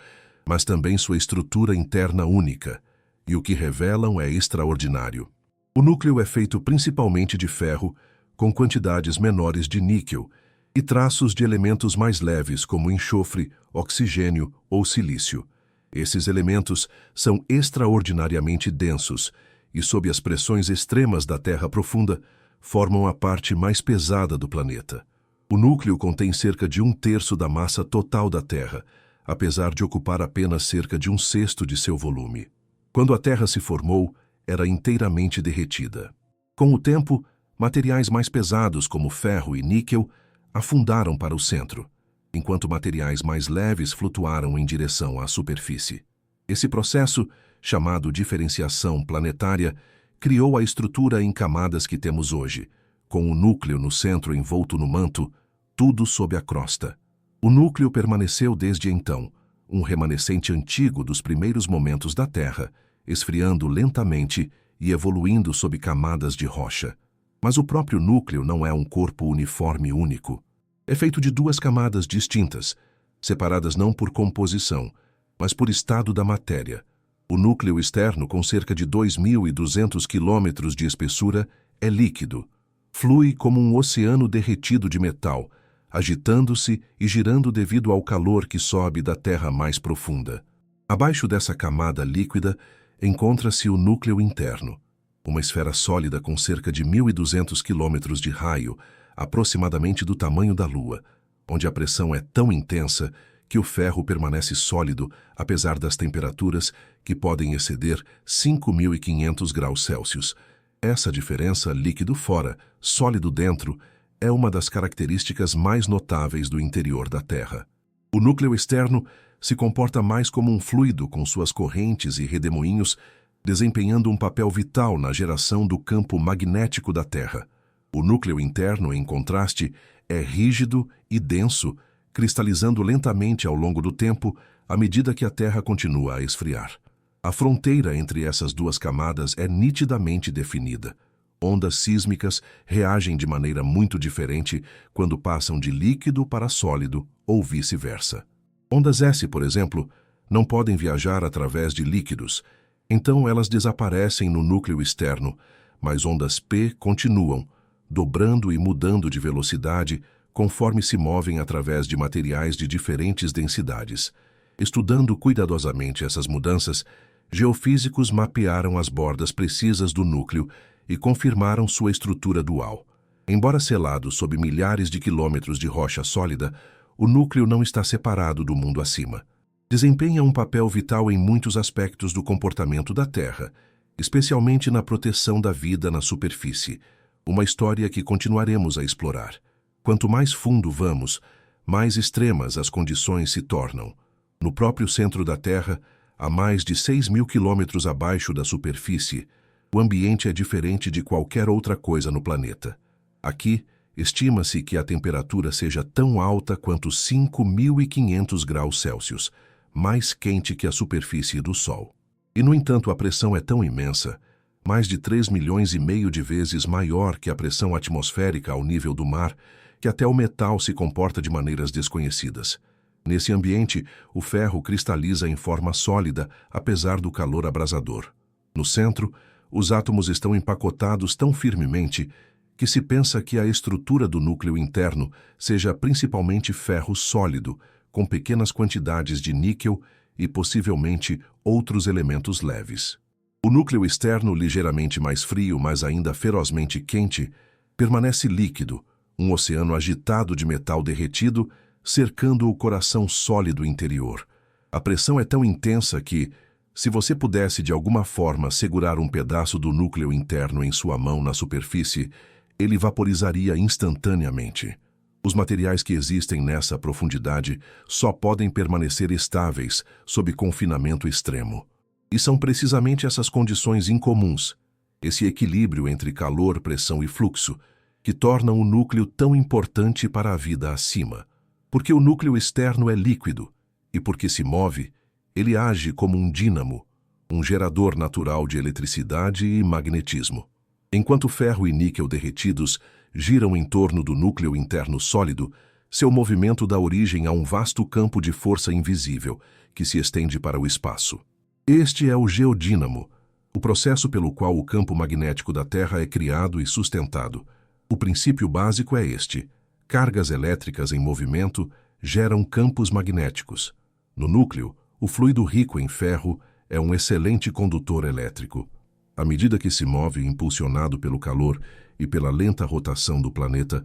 mas também sua estrutura interna única, e o que revelam é extraordinário. O núcleo é feito principalmente de ferro, com quantidades menores de níquel, e traços de elementos mais leves como enxofre, oxigênio ou silício. Esses elementos são extraordinariamente densos e, sob as pressões extremas da Terra profunda, formam a parte mais pesada do planeta. O núcleo contém cerca de 1/3 da massa total da Terra, apesar de ocupar apenas cerca de 1/6 de seu volume. Quando a Terra se formou, era inteiramente derretida. Com o tempo, materiais mais pesados como ferro e níquel afundaram para o centro, enquanto materiais mais leves flutuaram em direção à superfície. Esse processo, chamado diferenciação planetária, criou a estrutura em camadas que temos hoje, com o núcleo no centro envolto no manto, tudo sob a crosta. O núcleo permaneceu desde então, um remanescente antigo dos primeiros momentos da Terra, esfriando lentamente e evoluindo sob camadas de rocha. Mas o próprio núcleo não é um corpo uniforme único. É feito de 2 camadas distintas, separadas não por composição, mas por estado da matéria. O núcleo externo, com cerca de 2.200 quilômetros de espessura, é líquido. Flui como um oceano derretido de metal, agitando-se e girando devido ao calor que sobe da terra mais profunda. Abaixo dessa camada líquida encontra-se o núcleo interno, uma esfera sólida com cerca de 1.200 quilômetros de raio, aproximadamente do tamanho da Lua, onde a pressão é tão intensa que o ferro permanece sólido apesar das temperaturas que podem exceder 5.500 graus Celsius. Essa diferença, líquido fora, sólido dentro, é uma das características mais notáveis do interior da Terra. O núcleo externo se comporta mais como um fluido com suas correntes e redemoinhos, desempenhando um papel vital na geração do campo magnético da Terra. O núcleo interno, em contraste, é rígido e denso, cristalizando lentamente ao longo do tempo à medida que a Terra continua a esfriar. A fronteira entre essas 2 camadas é nitidamente definida. Ondas sísmicas reagem de maneira muito diferente quando passam de líquido para sólido ou vice-versa. Ondas S, por exemplo, não podem viajar através de líquidos, então elas desaparecem no núcleo externo, mas ondas P continuam, dobrando e mudando de velocidade conforme se movem através de materiais de diferentes densidades. Estudando cuidadosamente essas mudanças, geofísicos mapearam as bordas precisas do núcleo e confirmaram sua estrutura dual. Embora selado sob milhares de quilômetros de rocha sólida, o núcleo não está separado do mundo acima. Desempenha um papel vital em muitos aspectos do comportamento da Terra, especialmente na proteção da vida na superfície, uma história que continuaremos a explorar. Quanto mais fundo vamos, mais extremas as condições se tornam. No próprio centro da Terra, a mais de 6.000 quilômetros abaixo da superfície, o ambiente é diferente de qualquer outra coisa no planeta. Aqui, estima-se que a temperatura seja tão alta quanto 5.500 graus Celsius, mais quente que a superfície do Sol. E, no entanto, a pressão é tão imensa, mais de 3,5 milhões de vezes maior que a pressão atmosférica ao nível do mar, que até o metal se comporta de maneiras desconhecidas. Nesse ambiente, o ferro cristaliza em forma sólida, apesar do calor abrasador. No centro, os átomos estão empacotados tão firmemente que se pensa que a estrutura do núcleo interno seja principalmente ferro sólido, com pequenas quantidades de níquel e possivelmente outros elementos leves. O núcleo externo, ligeiramente mais frio, mas ainda ferozmente quente, permanece líquido, um oceano agitado de metal derretido, cercando o coração sólido interior. A pressão é tão intensa que, se você pudesse de alguma forma segurar um pedaço do núcleo interno em sua mão na superfície, ele vaporizaria instantaneamente. Os materiais que existem nessa profundidade só podem permanecer estáveis sob confinamento extremo. E são precisamente essas condições incomuns, esse equilíbrio entre calor, pressão e fluxo, que tornam o núcleo tão importante para a vida acima. Porque o núcleo externo é líquido, e porque se move, ele age como um dínamo, um gerador natural de eletricidade e magnetismo. Enquanto ferro e níquel derretidos giram em torno do núcleo interno sólido, seu movimento dá origem a um vasto campo de força invisível, que se estende para o espaço. Este é o geodínamo, o processo pelo qual o campo magnético da Terra é criado e sustentado. O princípio básico é este: cargas elétricas em movimento geram campos magnéticos. No núcleo, o fluido rico em ferro é um excelente condutor elétrico. À medida que se move, impulsionado pelo calor e pela lenta rotação do planeta,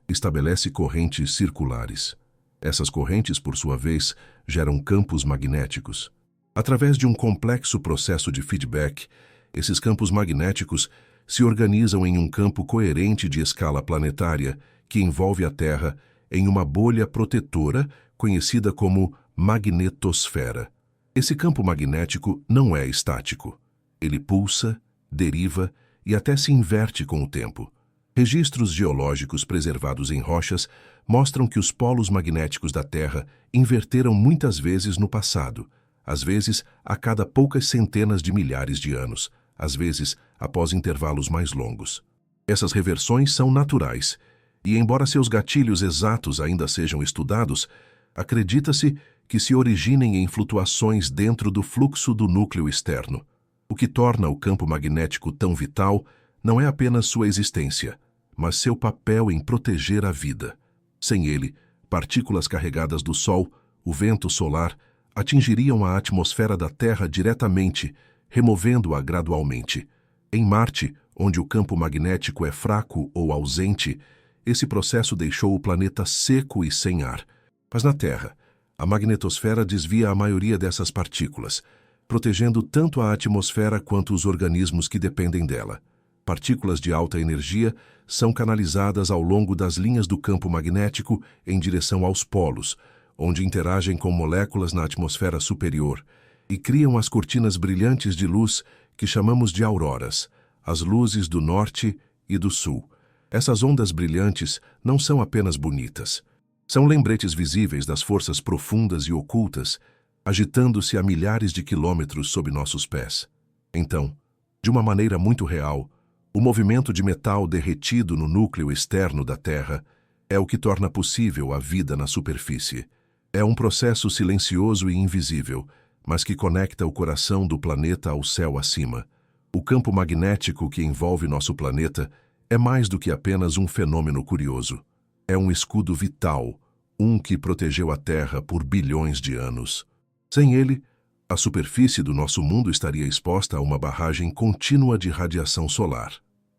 estabelece correntes circulares. Essas correntes, por sua vez, geram campos magnéticos. Através de um complexo processo de feedback, esses campos magnéticos se organizam em um campo coerente de escala planetária que envolve a Terra em uma bolha protetora conhecida como magnetosfera. Esse campo magnético não é estático. Ele pulsa, deriva e até se inverte com o tempo. Registros geológicos preservados em rochas mostram que os polos magnéticos da Terra inverteram muitas vezes no passado, às vezes a cada poucas centenas de milhares de anos, às vezes após intervalos mais longos. Essas reversões são naturais, e embora seus gatilhos exatos ainda sejam estudados, acredita-se que se originem em flutuações dentro do fluxo do núcleo externo. O que torna o campo magnético tão vital não é apenas sua existência, mas seu papel em proteger a vida. Sem ele, partículas carregadas do Sol, o vento solar, atingiriam a atmosfera da Terra diretamente, removendo-a gradualmente. Em Marte, onde o campo magnético é fraco ou ausente, esse processo deixou o planeta seco e sem ar. Mas na Terra, a magnetosfera desvia a maioria dessas partículas, protegendo tanto a atmosfera quanto os organismos que dependem dela. Partículas de alta energia são canalizadas ao longo das linhas do campo magnético em direção aos polos, onde interagem com moléculas na atmosfera superior e criam as cortinas brilhantes de luz que chamamos de auroras, as luzes do norte e do sul. Essas ondas brilhantes não são apenas bonitas. São lembretes visíveis das forças profundas e ocultas, agitando-se a milhares de quilômetros sob nossos pés. Então, de uma maneira muito real, o movimento de metal derretido no núcleo externo da Terra é o que torna possível a vida na superfície. É um processo silencioso e invisível, mas que conecta o coração do planeta ao céu acima. O campo magnético que envolve nosso planeta é mais do que apenas um fenômeno curioso. É um escudo vital, um que protegeu a Terra por bilhões de anos. Sem ele, a superfície do nosso mundo estaria exposta a uma barragem contínua de radiação solar,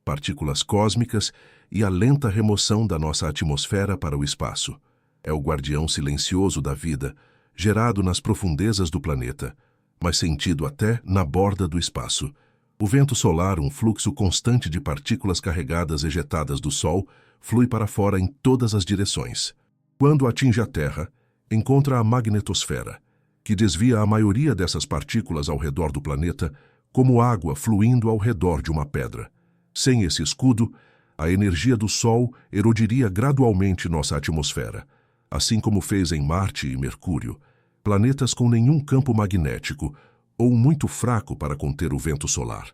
partículas cósmicas e a lenta remoção da nossa atmosfera para o espaço. É o guardião silencioso da vida, gerado nas profundezas do planeta, mas sentido até na borda do espaço. O vento solar, um fluxo constante de partículas carregadas ejetadas do Sol, flui para fora em todas as direções. Quando atinge a Terra, encontra a magnetosfera, que desvia a maioria dessas partículas ao redor do planeta, como água fluindo ao redor de uma pedra. Sem esse escudo, a energia do Sol erodiria gradualmente nossa atmosfera, assim como fez em Marte e Mercúrio, planetas com nenhum campo magnético ou muito fraco para conter o vento solar.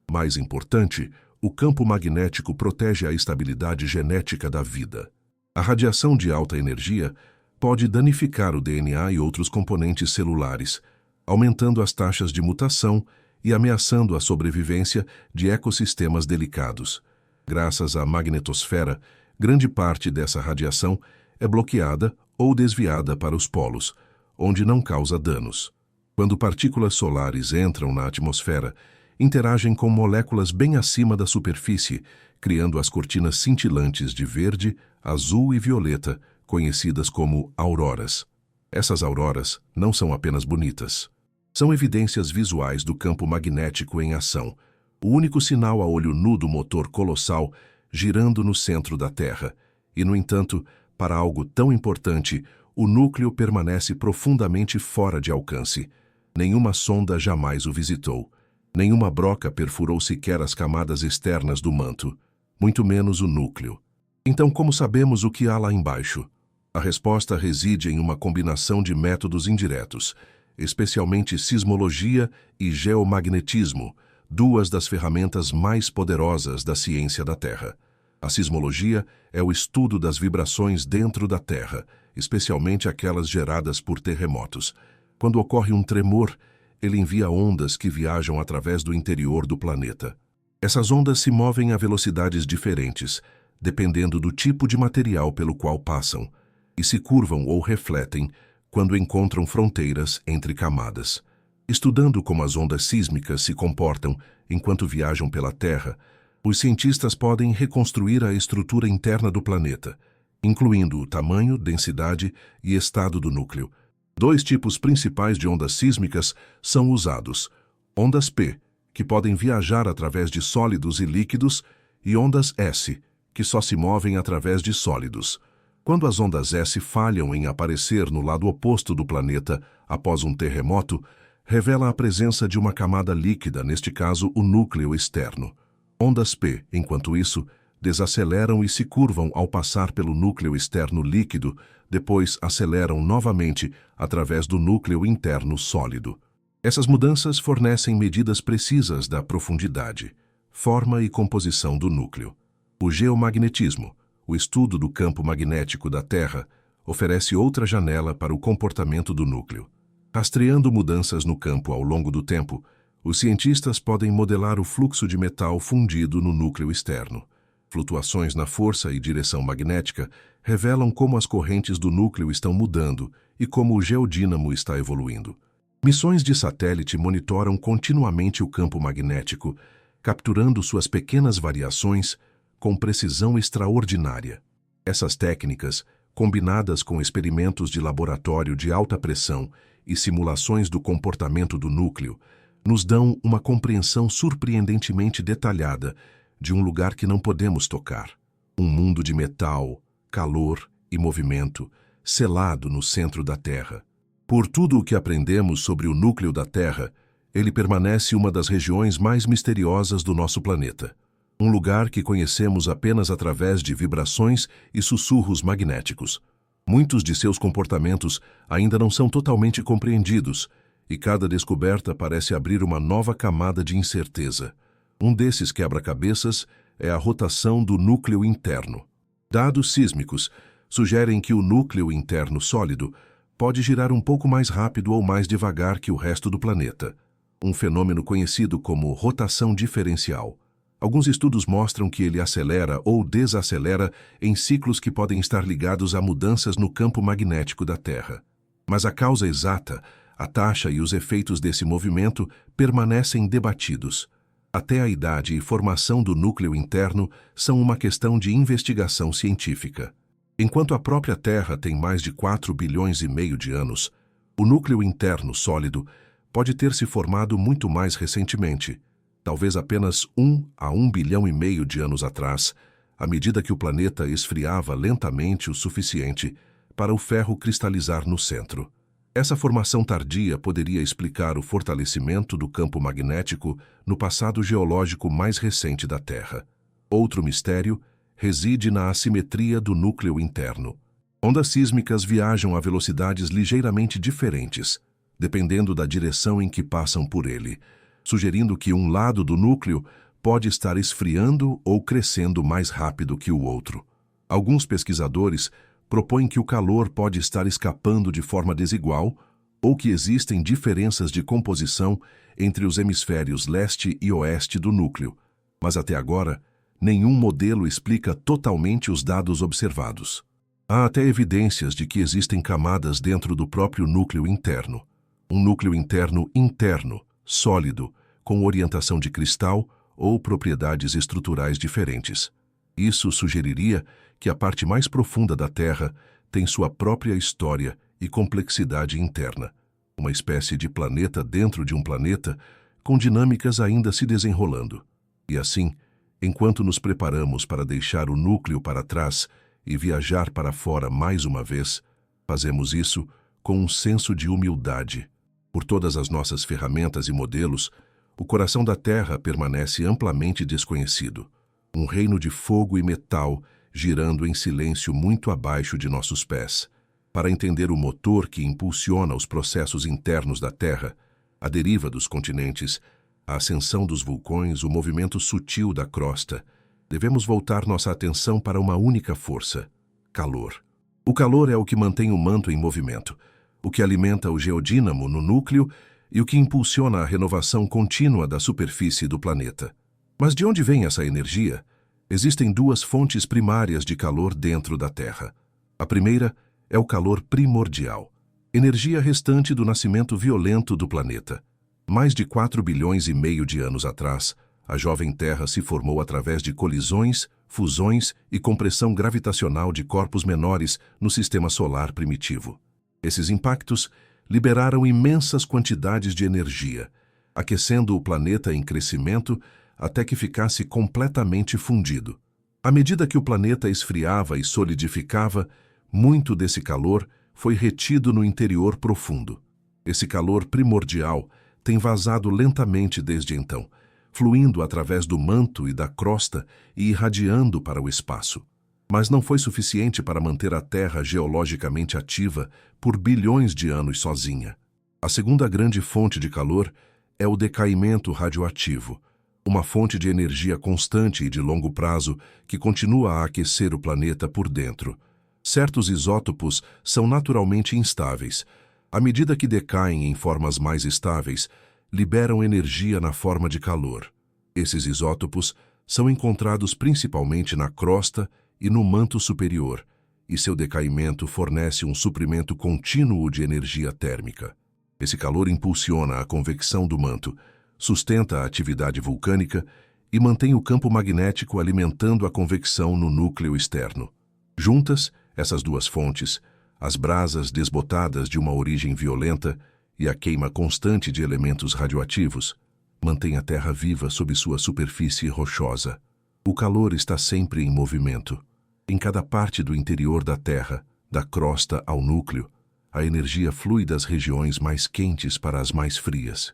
Mais importante, o campo magnético protege a estabilidade genética da vida. A radiação de alta energia pode danificar o DNA e outros componentes celulares, aumentando as taxas de mutação e ameaçando a sobrevivência de ecossistemas delicados. Graças à magnetosfera, grande parte dessa radiação é bloqueada ou desviada para os polos, onde não causa danos. Quando partículas solares entram na atmosfera, interagem com moléculas bem acima da superfície, criando as cortinas cintilantes de verde, azul e violeta, conhecidas como auroras. Essas auroras não são apenas bonitas. São evidências visuais do campo magnético em ação, o único sinal a olho nu do motor colossal girando no centro da Terra. E, no entanto, para algo tão importante, o núcleo permanece profundamente fora de alcance. Nenhuma sonda jamais o visitou. Nenhuma broca perfurou sequer as camadas externas do manto, muito menos o núcleo. Então, como sabemos o que há lá embaixo? A resposta reside em uma combinação de métodos indiretos, especialmente sismologia e geomagnetismo, duas das ferramentas mais poderosas da ciência da Terra. A sismologia é o estudo das vibrações dentro da Terra, especialmente aquelas geradas por terremotos. Quando ocorre um tremor, ele envia ondas que viajam através do interior do planeta. Essas ondas se movem a velocidades diferentes, dependendo do tipo de material pelo qual passam, e se curvam ou refletem quando encontram fronteiras entre camadas. Estudando como as ondas sísmicas se comportam enquanto viajam pela Terra, os cientistas podem reconstruir a estrutura interna do planeta, incluindo o tamanho, densidade e estado do núcleo. Dois tipos principais de ondas sísmicas são usados: ondas P, que podem viajar através de sólidos e líquidos, e ondas S, que só se movem através de sólidos. Quando as ondas S falham em aparecer no lado oposto do planeta após um terremoto, revela a presença de uma camada líquida, neste caso o núcleo externo. Ondas P, enquanto isso, desaceleram e se curvam ao passar pelo núcleo externo líquido, depois aceleram novamente através do núcleo interno sólido. Essas mudanças fornecem medidas precisas da profundidade, forma e composição do núcleo. O geomagnetismo, o estudo do campo magnético da Terra, oferece outra janela para o comportamento do núcleo. Rastreando mudanças no campo ao longo do tempo, os cientistas podem modelar o fluxo de metal fundido no núcleo externo. Flutuações na força e direção magnética revelam como as correntes do núcleo estão mudando e como o geodínamo está evoluindo. Missões de satélite monitoram continuamente o campo magnético, capturando suas pequenas variações com precisão extraordinária. Essas técnicas, combinadas com experimentos de laboratório de alta pressão e simulações do comportamento do núcleo, nos dão uma compreensão surpreendentemente detalhada de um lugar que não podemos tocar. Um mundo de metal, calor e movimento, selado no centro da Terra. Por tudo o que aprendemos sobre o núcleo da Terra, ele permanece uma das regiões mais misteriosas do nosso planeta. Um lugar que conhecemos apenas através de vibrações e sussurros magnéticos. Muitos de seus comportamentos ainda não são totalmente compreendidos, e cada descoberta parece abrir uma nova camada de incerteza. Um desses quebra-cabeças é a rotação do núcleo interno. Dados sísmicos sugerem que o núcleo interno sólido pode girar um pouco mais rápido ou mais devagar que o resto do planeta, um fenômeno conhecido como rotação diferencial. Alguns estudos mostram que ele acelera ou desacelera em ciclos que podem estar ligados a mudanças no campo magnético da Terra. Mas a causa exata, a taxa e os efeitos desse movimento permanecem debatidos. Até a idade e formação do núcleo interno são uma questão de investigação científica. Enquanto a própria Terra tem mais de 4,5 bilhões de anos, o núcleo interno sólido pode ter se formado muito mais recentemente. Talvez apenas 1 a 1,5 bilhão de anos atrás, à medida que o planeta esfriava lentamente o suficiente para o ferro cristalizar no centro. Essa formação tardia poderia explicar o fortalecimento do campo magnético no passado geológico mais recente da Terra. Outro mistério reside na assimetria do núcleo interno. Ondas sísmicas viajam a velocidades ligeiramente diferentes, dependendo da direção em que passam por ele, sugerindo que um lado do núcleo pode estar esfriando ou crescendo mais rápido que o outro. Alguns pesquisadores propõem que o calor pode estar escapando de forma desigual ou que existem diferenças de composição entre os hemisférios leste e oeste do núcleo, mas até agora, nenhum modelo explica totalmente os dados observados. Há até evidências de que existem camadas dentro do próprio núcleo interno. Um núcleo interno, sólido, com orientação de cristal ou propriedades estruturais diferentes. Isso sugeriria que a parte mais profunda da Terra tem sua própria história e complexidade interna, uma espécie de planeta dentro de um planeta, com dinâmicas ainda se desenrolando. E assim, enquanto nos preparamos para deixar o núcleo para trás e viajar para fora mais uma vez, fazemos isso com um senso de humildade. Por todas as nossas ferramentas e modelos, o coração da Terra permanece amplamente desconhecido. Um reino de fogo e metal girando em silêncio muito abaixo de nossos pés. Para entender o motor que impulsiona os processos internos da Terra, a deriva dos continentes, a ascensão dos vulcões, o movimento sutil da crosta, devemos voltar nossa atenção para uma única força: calor. O calor é o que mantém o manto em movimento, o que alimenta o geodínamo no núcleo e o que impulsiona a renovação contínua da superfície do planeta. Mas de onde vem essa energia? Existem duas fontes primárias de calor dentro da Terra. A primeira é o calor primordial, energia restante do nascimento violento do planeta. Mais de 4,5 bilhões de anos atrás, a jovem Terra se formou através de colisões, fusões e compressão gravitacional de corpos menores no sistema solar primitivo. Esses impactos liberaram imensas quantidades de energia, aquecendo o planeta em crescimento até que ficasse completamente fundido. À medida que o planeta esfriava e solidificava, muito desse calor foi retido no interior profundo. Esse calor primordial tem vazado lentamente desde então, fluindo através do manto e da crosta e irradiando para o espaço. Mas não foi suficiente para manter a Terra geologicamente ativa por bilhões de anos sozinha. A segunda grande fonte de calor é o decaimento radioativo, uma fonte de energia constante e de longo prazo que continua a aquecer o planeta por dentro. Certos isótopos são naturalmente instáveis. À medida que decaem em formas mais estáveis, liberam energia na forma de calor. Esses isótopos são encontrados principalmente na crosta e no manto superior, e seu decaimento fornece um suprimento contínuo de energia térmica. Esse calor impulsiona a convecção do manto, sustenta a atividade vulcânica e mantém o campo magnético alimentando a convecção no núcleo externo. Juntas, essas duas fontes, as brasas desbotadas de uma origem violenta e a queima constante de elementos radioativos, mantêm a Terra viva sob sua superfície rochosa. O calor está sempre em movimento. Em cada parte do interior da Terra, da crosta ao núcleo, a energia flui das regiões mais quentes para as mais frias.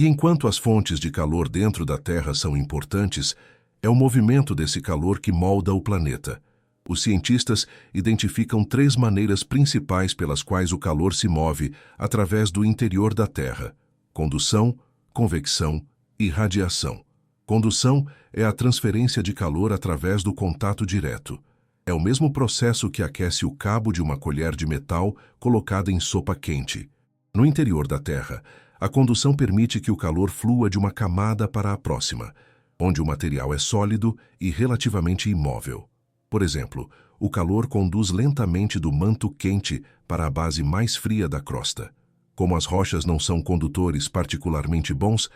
E enquanto as fontes de calor dentro da Terra são importantes, é o movimento desse calor que molda o planeta. Os cientistas identificam 3 maneiras principais pelas quais o calor se move através do interior da Terra: condução, convecção e radiação. Condução é a transferência de calor através do contato direto. É o mesmo processo que aquece o cabo de uma colher de metal colocada em sopa quente. No interior da Terra, a condução permite que o calor flua de uma camada para a próxima, onde o material é sólido e relativamente imóvel. Por exemplo, o calor conduz lentamente do manto quente para a base mais fria da crosta. Como as rochas não são condutores particularmente bons,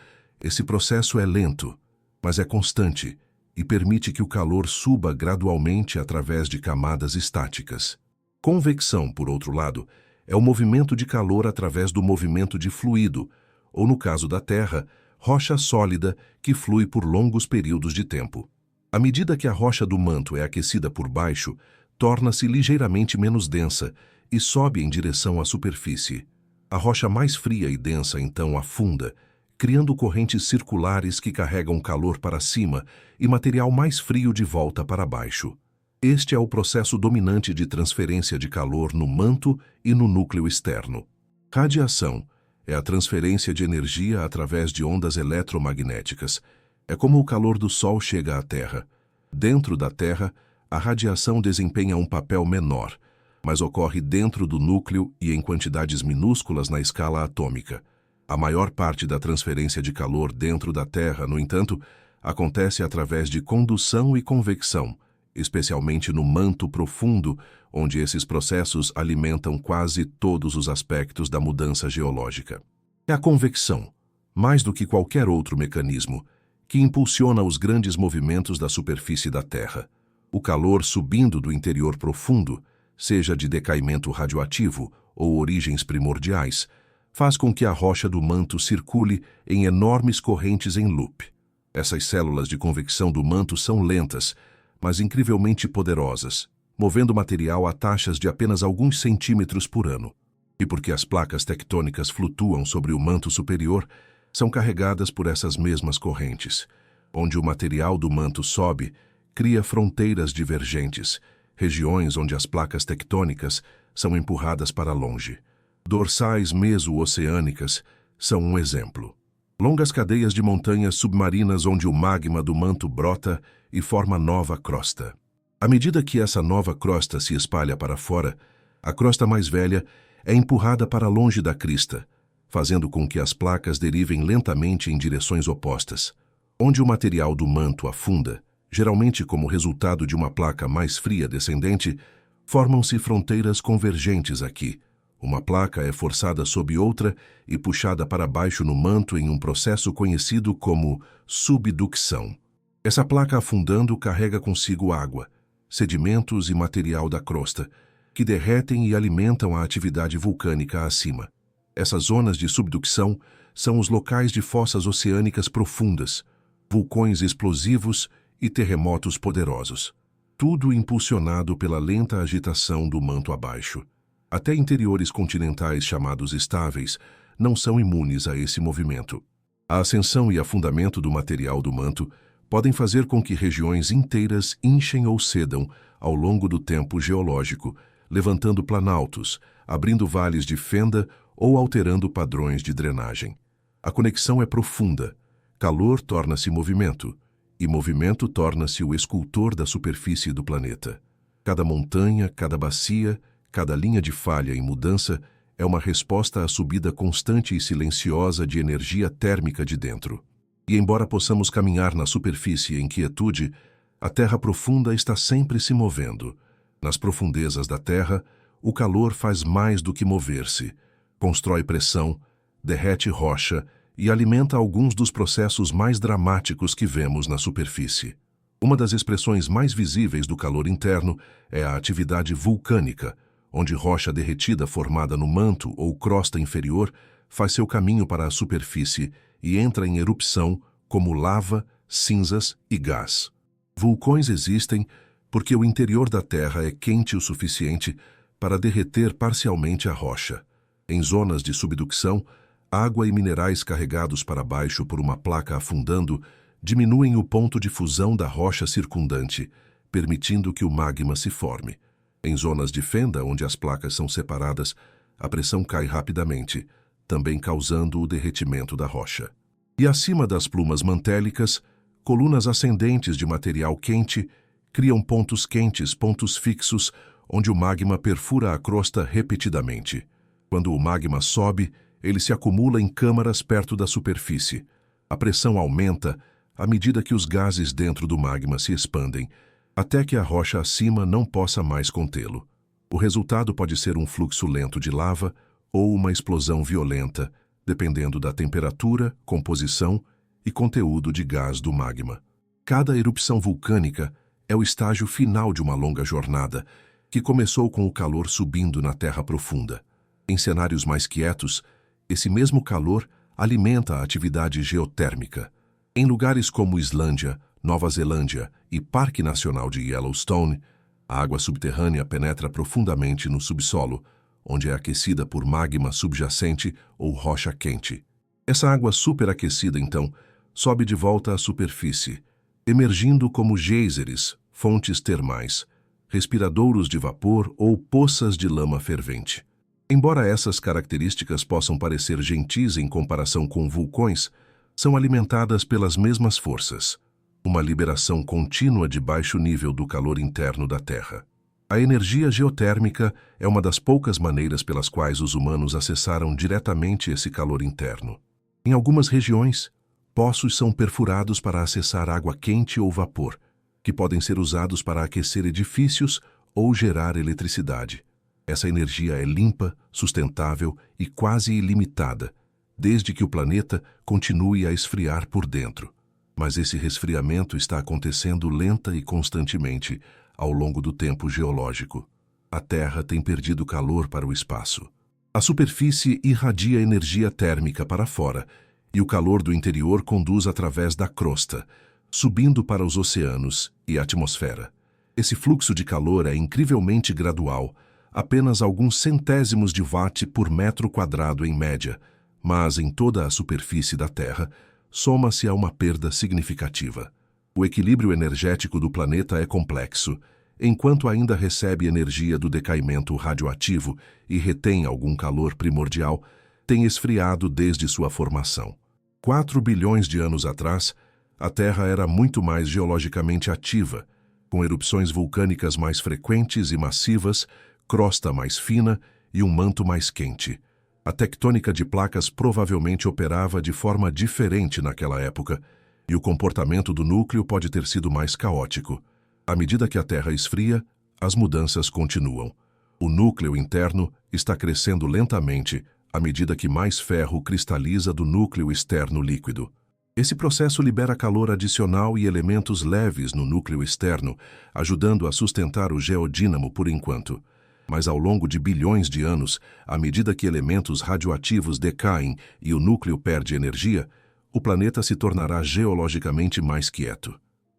esse processo é lento, mas é constante e permite que o calor suba gradualmente através de camadas estáticas. Convecção, por outro lado, é o movimento de calor através do movimento de fluido, ou no caso da Terra, rocha sólida que flui por longos períodos de tempo. À medida que a rocha do manto é aquecida por baixo, torna-se ligeiramente menos densa e sobe em direção à superfície. A rocha mais fria e densa então afunda, criando correntes circulares que carregam calor para cima e material mais frio de volta para baixo. Este é o processo dominante de transferência de calor no manto e no núcleo externo. Radiação é a transferência de energia através de ondas eletromagnéticas. É como o calor do Sol chega à Terra. Dentro da Terra, a radiação desempenha um papel menor, mas ocorre dentro do núcleo e em quantidades minúsculas na escala atômica. A maior parte da transferência de calor dentro da Terra, no entanto, acontece através de condução e convecção, especialmente no manto profundo, onde esses processos alimentam quase todos os aspectos da mudança geológica. É a convecção, mais do que qualquer outro mecanismo, que impulsiona os grandes movimentos da superfície da Terra. O calor subindo do interior profundo, seja de decaimento radioativo ou origens primordiais, faz com que a rocha do manto circule em enormes correntes em loop. Essas células de convecção do manto são lentas, mas incrivelmente poderosas, movendo o material a taxas de apenas alguns centímetros por ano. E porque as placas tectônicas flutuam sobre o manto superior, são carregadas por essas mesmas correntes. Onde o material do manto sobe, cria fronteiras divergentes, regiões onde as placas tectônicas são empurradas para longe. Dorsais meso-oceânicas são um exemplo. Longas cadeias de montanhas submarinas onde o magma do manto brota e forma nova crosta. À medida que essa nova crosta se espalha para fora, a crosta mais velha é empurrada para longe da crista, fazendo com que as placas derivem lentamente em direções opostas. Onde o material do manto afunda, geralmente como resultado de uma placa mais fria descendente, formam-se fronteiras convergentes aqui. Uma placa é forçada sob outra e puxada para baixo no manto em um processo conhecido como subducção. Essa placa afundando carrega consigo água, sedimentos e material da crosta, que derretem e alimentam a atividade vulcânica acima. Essas zonas de subducção são os locais de fossas oceânicas profundas, vulcões explosivos e terremotos poderosos. Tudo impulsionado pela lenta agitação do manto abaixo. Até interiores continentais chamados estáveis não são imunes a esse movimento. A ascensão e afundamento do material do manto podem fazer com que regiões inteiras inchem ou cedam ao longo do tempo geológico, levantando planaltos, abrindo vales de fenda ou alterando padrões de drenagem. A conexão é profunda. Calor torna-se movimento, e movimento torna-se o escultor da superfície do planeta. Cada montanha, cada bacia, cada linha de falha em mudança é uma resposta à subida constante e silenciosa de energia térmica de dentro. E embora possamos caminhar na superfície em quietude, a terra profunda está sempre se movendo. Nas profundezas da terra, o calor faz mais do que mover-se. Constrói pressão, derrete rocha e alimenta alguns dos processos mais dramáticos que vemos na superfície. Uma das expressões mais visíveis do calor interno é a atividade vulcânica, onde rocha derretida formada no manto ou crosta inferior faz seu caminho para a superfície e entra em erupção como lava, cinzas e gás. Vulcões existem porque o interior da Terra é quente o suficiente para derreter parcialmente a rocha. Em zonas de subducção, água e minerais carregados para baixo por uma placa afundando diminuem o ponto de fusão da rocha circundante, permitindo que o magma se forme. Em zonas de fenda, onde as placas são separadas, a pressão cai rapidamente, também causando o derretimento da rocha. E acima das plumas mantélicas, colunas ascendentes de material quente criam pontos quentes, pontos fixos, onde o magma perfura a crosta repetidamente. Quando o magma sobe, ele se acumula em câmaras perto da superfície. A pressão aumenta à medida que os gases dentro do magma se expandem, até que a rocha acima não possa mais contê-lo. O resultado pode ser um fluxo lento de lava ou uma explosão violenta, dependendo da temperatura, composição e conteúdo de gás do magma. Cada erupção vulcânica é o estágio final de uma longa jornada, que começou com o calor subindo na terra profunda. Em cenários mais quietos, esse mesmo calor alimenta a atividade geotérmica. Em lugares como Islândia, Nova Zelândia e Parque Nacional de Yellowstone, a água subterrânea penetra profundamente no subsolo, onde é aquecida por magma subjacente ou rocha quente. Essa água superaquecida, então, sobe de volta à superfície, emergindo como geysers, fontes termais, respiradouros de vapor ou poças de lama fervente. Embora essas características possam parecer gentis em comparação com vulcões, são alimentadas pelas mesmas forças, uma liberação contínua de baixo nível do calor interno da Terra. A energia geotérmica é uma das poucas maneiras pelas quais os humanos acessaram diretamente esse calor interno. Em algumas regiões, poços são perfurados para acessar água quente ou vapor, que podem ser usados para aquecer edifícios ou gerar eletricidade. Essa energia é limpa, sustentável e quase ilimitada, desde que o planeta continue a esfriar por dentro. Mas esse resfriamento está acontecendo lenta e constantemente ao longo do tempo geológico. A Terra tem perdido calor para o espaço. A superfície irradia energia térmica para fora e o calor do interior conduz através da crosta, subindo para os oceanos e a atmosfera. Esse fluxo de calor é incrivelmente gradual, apenas alguns centésimos de watt por metro quadrado em média, mas em toda a superfície da Terra, soma-se a uma perda significativa. O equilíbrio energético do planeta é complexo. Enquanto ainda recebe energia do decaimento radioativo e retém algum calor primordial, tem esfriado desde sua formação. 4 bilhões de anos atrás, a Terra era muito mais geologicamente ativa, com erupções vulcânicas mais frequentes e massivas, crosta mais fina e um manto mais quente. A tectônica de placas provavelmente operava de forma diferente naquela época, e o comportamento do núcleo pode ter sido mais caótico. À medida que a Terra esfria, as mudanças continuam. O núcleo interno está crescendo lentamente à medida que mais ferro cristaliza do núcleo externo líquido. Esse processo libera calor adicional e elementos leves no núcleo externo, ajudando a sustentar o geodínamo por enquanto. Mas ao longo de bilhões de anos, à medida que elementos radioativos decaem e o núcleo perde energia, o planeta se tornará geologicamente mais quieto.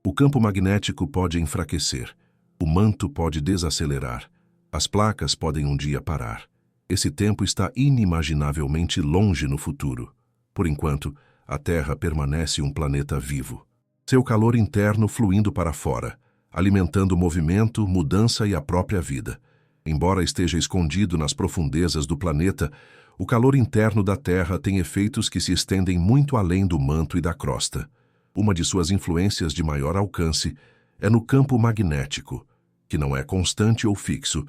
O campo magnético pode enfraquecer, o manto pode desacelerar, as placas podem um dia parar. Esse tempo está inimaginavelmente longe no futuro. Por enquanto, a Terra permanece um planeta vivo. Seu calor interno fluindo para fora, alimentando movimento, mudança e a própria vida. Embora esteja escondido nas profundezas do planeta, o calor interno da Terra tem efeitos que se estendem muito além do manto e da crosta. Uma de suas influências de maior alcance é no campo magnético, que não é constante ou fixo,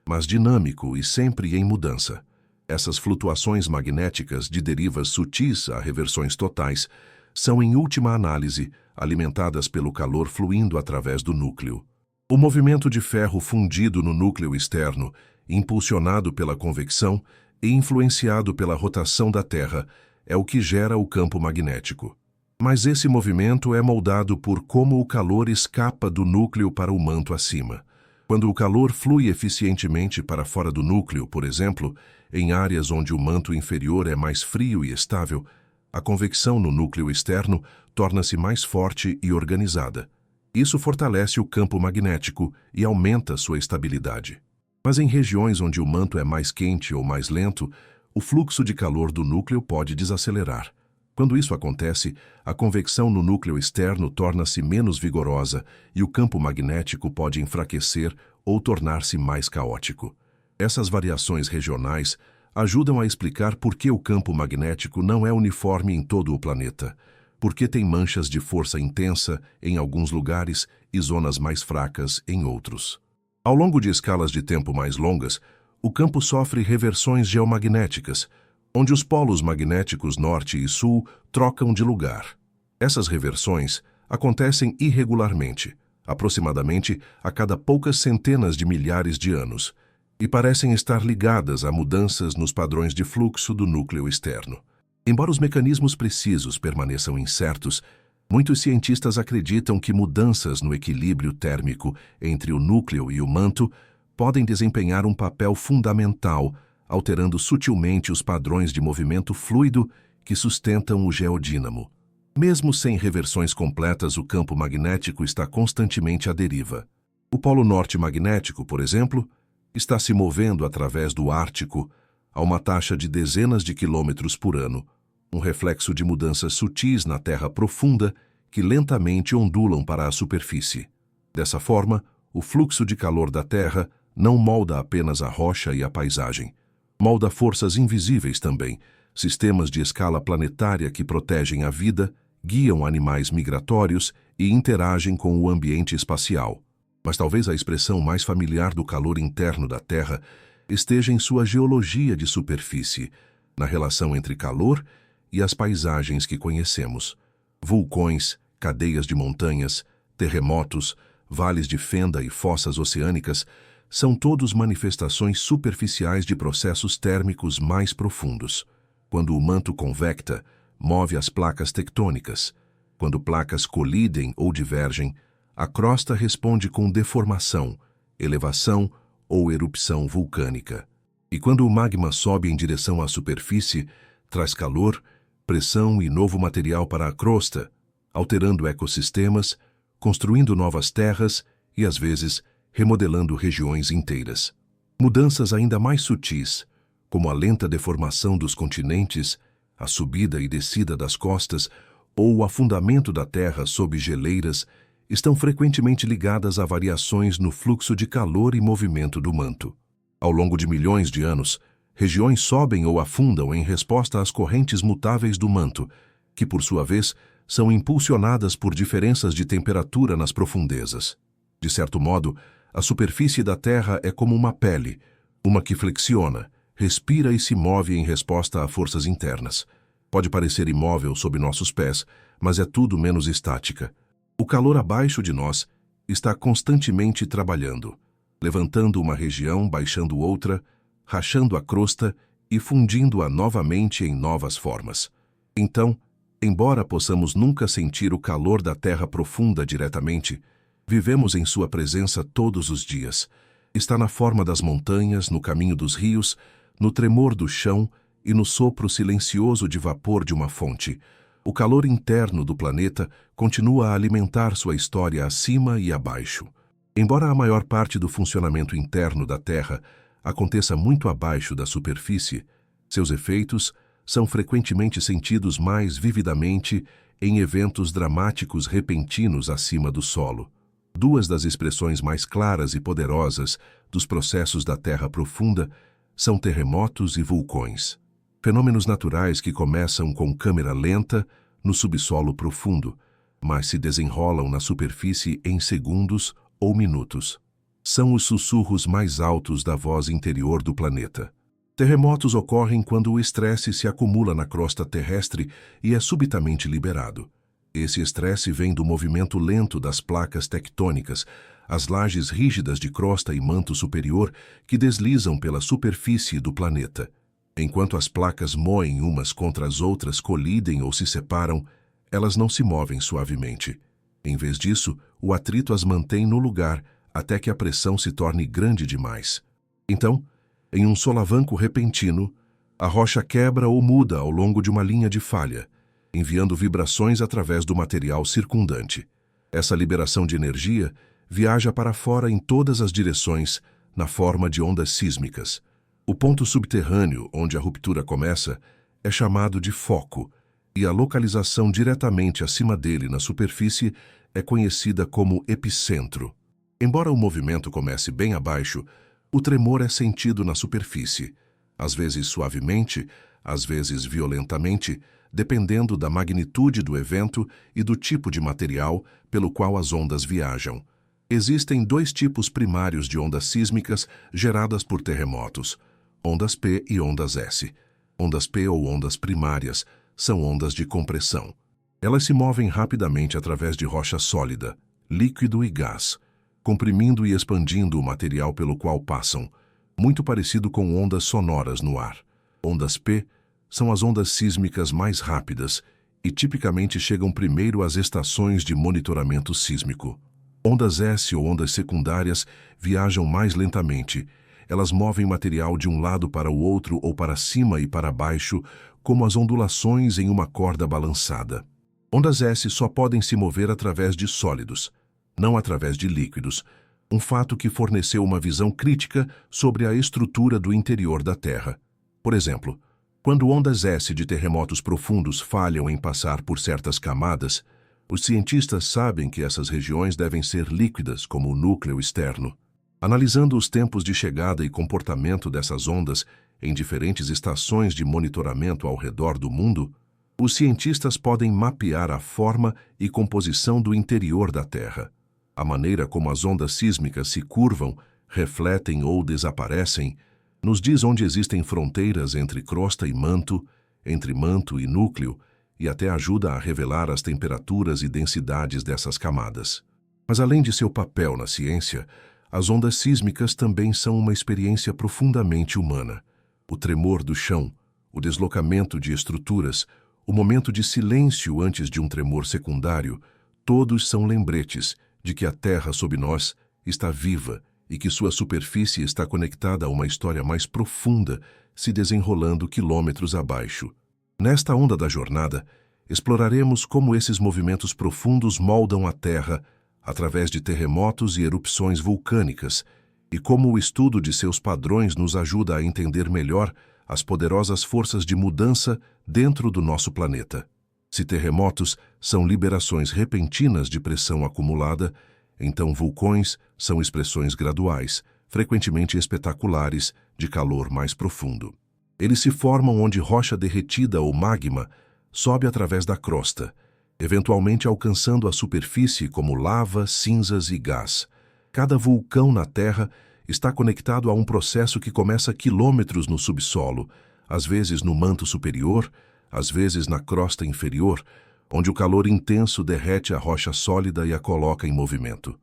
mas dinâmico e sempre em mudança. Essas flutuações magnéticas de derivas sutis a reversões totais são, em última análise, alimentadas pelo calor fluindo através do núcleo. O movimento de ferro fundido no núcleo externo, impulsionado pela convecção e influenciado pela rotação da Terra, é o que gera o campo magnético. Mas esse movimento é moldado por como o calor escapa do núcleo para o manto acima. Quando o calor flui eficientemente para fora do núcleo, por exemplo, em áreas onde o manto inferior é mais frio e estável, a convecção no núcleo externo torna-se mais forte e organizada. Isso fortalece o campo magnético e aumenta sua estabilidade. Mas em regiões onde o manto é mais quente ou mais lento, o fluxo de calor do núcleo pode desacelerar. Quando isso acontece, a convecção no núcleo externo torna-se menos vigorosa e o campo magnético pode enfraquecer ou tornar-se mais caótico. Essas variações regionais ajudam a explicar por que o campo magnético não é uniforme em todo o planeta, por que tem manchas de força intensa em alguns lugares e zonas mais fracas em outros. Ao longo de escalas de tempo mais longas, o campo sofre reversões geomagnéticas, onde os polos magnéticos norte e sul trocam de lugar. Essas reversões acontecem irregularmente, aproximadamente a cada poucas centenas de milhares de anos, e parecem estar ligadas a mudanças nos padrões de fluxo do núcleo externo. Embora os mecanismos precisos permaneçam incertos, muitos cientistas acreditam que mudanças no equilíbrio térmico entre o núcleo e o manto podem desempenhar um papel fundamental, alterando sutilmente os padrões de movimento fluido que sustentam o geodínamo. Mesmo sem reversões completas, o campo magnético está constantemente à deriva. O Polo Norte magnético, por exemplo, está se movendo através do Ártico a uma taxa de dezenas de quilômetros por ano, um reflexo de mudanças sutis na Terra profunda que lentamente ondulam para a superfície. Dessa forma, o fluxo de calor da Terra não molda apenas a rocha e a paisagem. Molda forças invisíveis também, sistemas de escala planetária que protegem a vida, guiam animais migratórios e interagem com o ambiente espacial. Mas talvez a expressão mais familiar do calor interno da Terra esteja em sua geologia de superfície, na relação entre calor e as paisagens que conhecemos. Vulcões, cadeias de montanhas, terremotos, vales de fenda e fossas oceânicas são todos manifestações superficiais de processos térmicos mais profundos. Quando o manto convecta, move as placas tectônicas. Quando placas colidem ou divergem, a crosta responde com deformação, elevação ou erupção vulcânica. E quando o magma sobe em direção à superfície, traz calor, pressão e novo material para a crosta, alterando ecossistemas, construindo novas terras e, às vezes, remodelando regiões inteiras. Mudanças ainda mais sutis, como a lenta deformação dos continentes, a subida e descida das costas ou o afundamento da Terra sob geleiras, estão frequentemente ligadas a variações no fluxo de calor e movimento do manto. Ao longo de milhões de anos, regiões sobem ou afundam em resposta às correntes mutáveis do manto, que, por sua vez, são impulsionadas por diferenças de temperatura nas profundezas. De certo modo, a superfície da Terra é como uma pele, uma que flexiona, respira e se move em resposta a forças internas. Pode parecer imóvel sob nossos pés, mas é tudo menos estática. O calor abaixo de nós está constantemente trabalhando, levantando uma região, baixando outra, rachando a crosta e fundindo-a novamente em novas formas. Então, embora possamos nunca sentir o calor da Terra profunda diretamente, vivemos em sua presença todos os dias. Está na forma das montanhas, no caminho dos rios, no tremor do chão e no sopro silencioso de vapor de uma fonte. O calor interno do planeta continua a alimentar sua história acima e abaixo. Embora a maior parte do funcionamento interno da Terra aconteça muito abaixo da superfície, seus efeitos são frequentemente sentidos mais vividamente em eventos dramáticos repentinos acima do solo. Duas das expressões mais claras e poderosas dos processos da Terra profunda são terremotos e vulcões. Fenômenos naturais que começam com câmera lenta no subsolo profundo, mas se desenrolam na superfície em segundos ou minutos. São os sussurros mais altos da voz interior do planeta. Terremotos ocorrem quando o estresse se acumula na crosta terrestre e é subitamente liberado. Esse estresse vem do movimento lento das placas tectônicas, as lajes rígidas de crosta e manto superior que deslizam pela superfície do planeta. Enquanto as placas moem umas contra as outras, colidem ou se separam, elas não se movem suavemente. Em vez disso, o atrito as mantém no lugar até que a pressão se torne grande demais. Então, em um solavanco repentino, a rocha quebra ou muda ao longo de uma linha de falha, enviando vibrações através do material circundante. Essa liberação de energia viaja para fora em todas as direções, na forma de ondas sísmicas. O ponto subterrâneo, onde a ruptura começa, é chamado de foco, e a localização diretamente acima dele na superfície é conhecida como epicentro. Embora o movimento comece bem abaixo, o tremor é sentido na superfície, às vezes suavemente, às vezes violentamente, dependendo da magnitude do evento e do tipo de material pelo qual as ondas viajam. Existem dois tipos primários de ondas sísmicas geradas por terremotos: ondas P e ondas S. Ondas P ou ondas primárias são ondas de compressão. Elas se movem rapidamente através de rocha sólida, líquido e gás, comprimindo e expandindo o material pelo qual passam, muito parecido com ondas sonoras no ar. Ondas P são as ondas sísmicas mais rápidas e tipicamente chegam primeiro às estações de monitoramento sísmico. Ondas S ou ondas secundárias viajam mais lentamente, elas movem o material de um lado para o outro ou para cima e para baixo, como as ondulações em uma corda balançada. Ondas S só podem se mover através de sólidos, não através de líquidos, um fato que forneceu uma visão crítica sobre a estrutura do interior da Terra. Por exemplo, quando ondas S de terremotos profundos falham em passar por certas camadas, os cientistas sabem que essas regiões devem ser líquidas, como o núcleo externo. Analisando os tempos de chegada e comportamento dessas ondas em diferentes estações de monitoramento ao redor do mundo, os cientistas podem mapear a forma e composição do interior da Terra. A maneira como as ondas sísmicas se curvam, refletem ou desaparecem, nos diz onde existem fronteiras entre crosta e manto, entre manto e núcleo, e até ajuda a revelar as temperaturas e densidades dessas camadas. Mas além de seu papel na ciência, as ondas sísmicas também são uma experiência profundamente humana. O tremor do chão, o deslocamento de estruturas, o momento de silêncio antes de um tremor secundário, todos são lembretes de que a Terra sob nós está viva e que sua superfície está conectada a uma história mais profunda se desenrolando quilômetros abaixo. Nesta onda da jornada, exploraremos como esses movimentos profundos moldam a Terra através de terremotos e erupções vulcânicas, e como o estudo de seus padrões nos ajuda a entender melhor as poderosas forças de mudança dentro do nosso planeta. Se terremotos são liberações repentinas de pressão acumulada, então vulcões são expressões graduais, frequentemente espetaculares, de calor mais profundo. Eles se formam onde rocha derretida ou magma sobe através da crosta, eventualmente alcançando a superfície como lava, cinzas e gás. Cada vulcão na Terra está conectado a um processo que começa quilômetros no subsolo, às vezes no manto superior, às vezes na crosta inferior, onde o calor intenso derrete a rocha sólida e a coloca em movimento.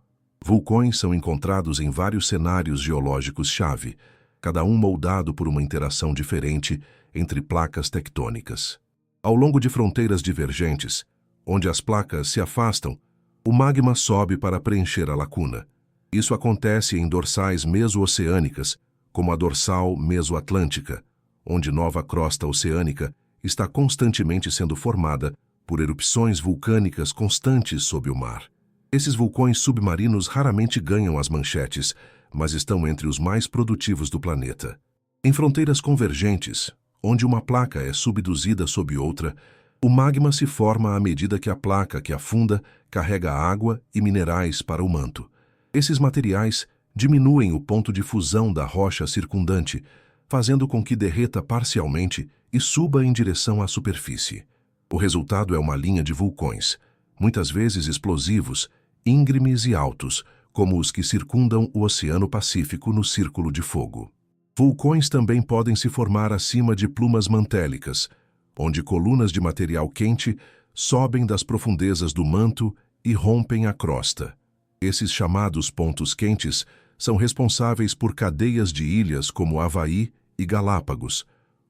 Vulcões são encontrados em vários cenários geológicos-chave, cada um moldado por uma interação diferente entre placas tectônicas. Ao longo de fronteiras divergentes, onde as placas se afastam, o magma sobe para preencher a lacuna. Isso acontece em dorsais meso-oceânicas, como a dorsal meso-atlântica, onde nova crosta oceânica está constantemente sendo formada por erupções vulcânicas constantes sob o mar. Esses vulcões submarinos raramente ganham as manchetes, mas estão entre os mais produtivos do planeta. Em fronteiras convergentes, onde uma placa é subduzida sob outra, o magma se forma à medida que a placa que afunda carrega água e minerais para o manto. Esses materiais diminuem o ponto de fusão da rocha circundante, fazendo com que derreta parcialmente e suba em direção à superfície. O resultado é uma linha de vulcões, muitas vezes explosivos, íngremes e altos, como os que circundam o Oceano Pacífico no Círculo de Fogo. Vulcões também podem se formar acima de plumas mantélicas, onde colunas de material quente sobem das profundezas do manto e rompem a crosta. Esses chamados pontos quentes são responsáveis por cadeias de ilhas como Havaí e Galápagos,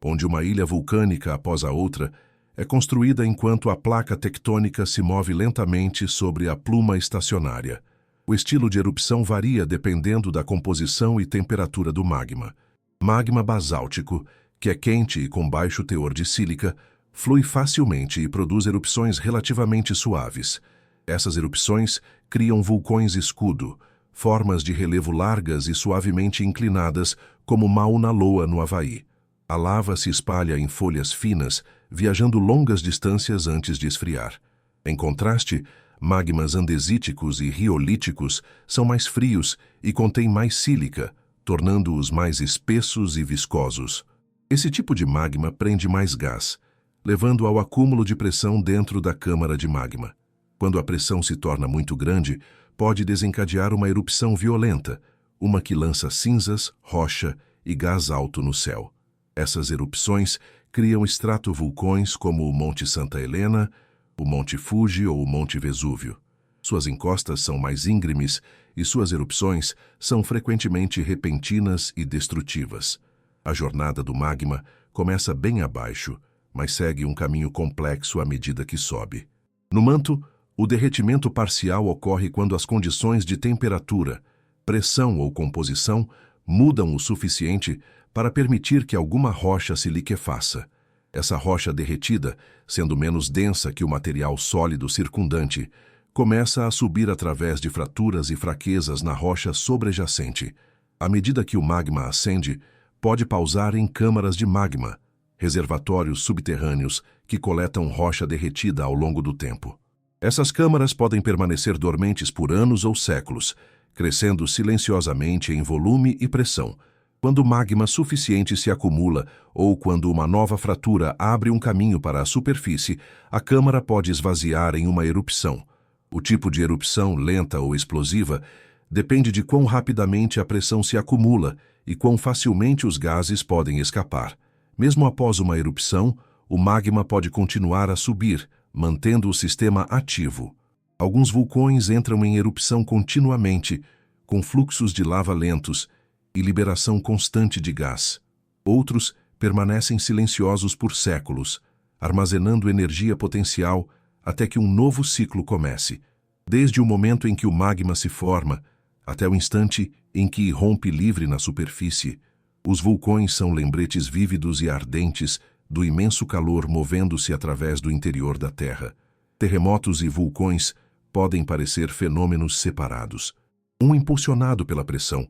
onde uma ilha vulcânica após a outra é construída enquanto a placa tectônica se move lentamente sobre a pluma estacionária. O estilo de erupção varia dependendo da composição e temperatura do magma. Magma basáltico, que é quente e com baixo teor de sílica, flui facilmente e produz erupções relativamente suaves. Essas erupções criam vulcões escudo, formas de relevo largas e suavemente inclinadas, como Mauna Loa no Havaí. A lava se espalha em folhas finas, viajando longas distâncias antes de esfriar. Em contraste, magmas andesíticos e riolíticos são mais frios e contêm mais sílica, tornando-os mais espessos e viscosos. Esse tipo de magma prende mais gás, levando ao acúmulo de pressão dentro da câmara de magma. Quando a pressão se torna muito grande, pode desencadear uma erupção violenta, uma que lança cinzas, rocha e gás alto no céu. Essas erupções criam estratovulcões como o Monte Santa Helena, o Monte Fuji ou o Monte Vesúvio. Suas encostas são mais íngremes e suas erupções são frequentemente repentinas e destrutivas. A jornada do magma começa bem abaixo, mas segue um caminho complexo à medida que sobe. No manto, o derretimento parcial ocorre quando as condições de temperatura, pressão ou composição mudam o suficiente para permitir que alguma rocha se liquefaça. Essa rocha derretida, sendo menos densa que o material sólido circundante, começa a subir através de fraturas e fraquezas na rocha sobrejacente. À medida que o magma ascende, pode pausar em câmaras de magma, reservatórios subterrâneos que coletam rocha derretida ao longo do tempo. Essas câmaras podem permanecer dormentes por anos ou séculos, crescendo silenciosamente em volume e pressão, quando magma suficiente se acumula ou quando uma nova fratura abre um caminho para a superfície, a câmara pode esvaziar em uma erupção. O tipo de erupção, lenta ou explosiva, depende de quão rapidamente a pressão se acumula e quão facilmente os gases podem escapar. Mesmo após uma erupção, o magma pode continuar a subir, mantendo o sistema ativo. Alguns vulcões entram em erupção continuamente, com fluxos de lava lentos e liberação constante de gás. Outros permanecem silenciosos por séculos, armazenando energia potencial até que um novo ciclo comece, desde o momento em que o magma se forma até o instante em que irrompe livre na superfície. Os vulcões são lembretes vívidos e ardentes do imenso calor movendo-se através do interior da Terra. Terremotos e vulcões podem parecer fenômenos separados, um impulsionado pela pressão,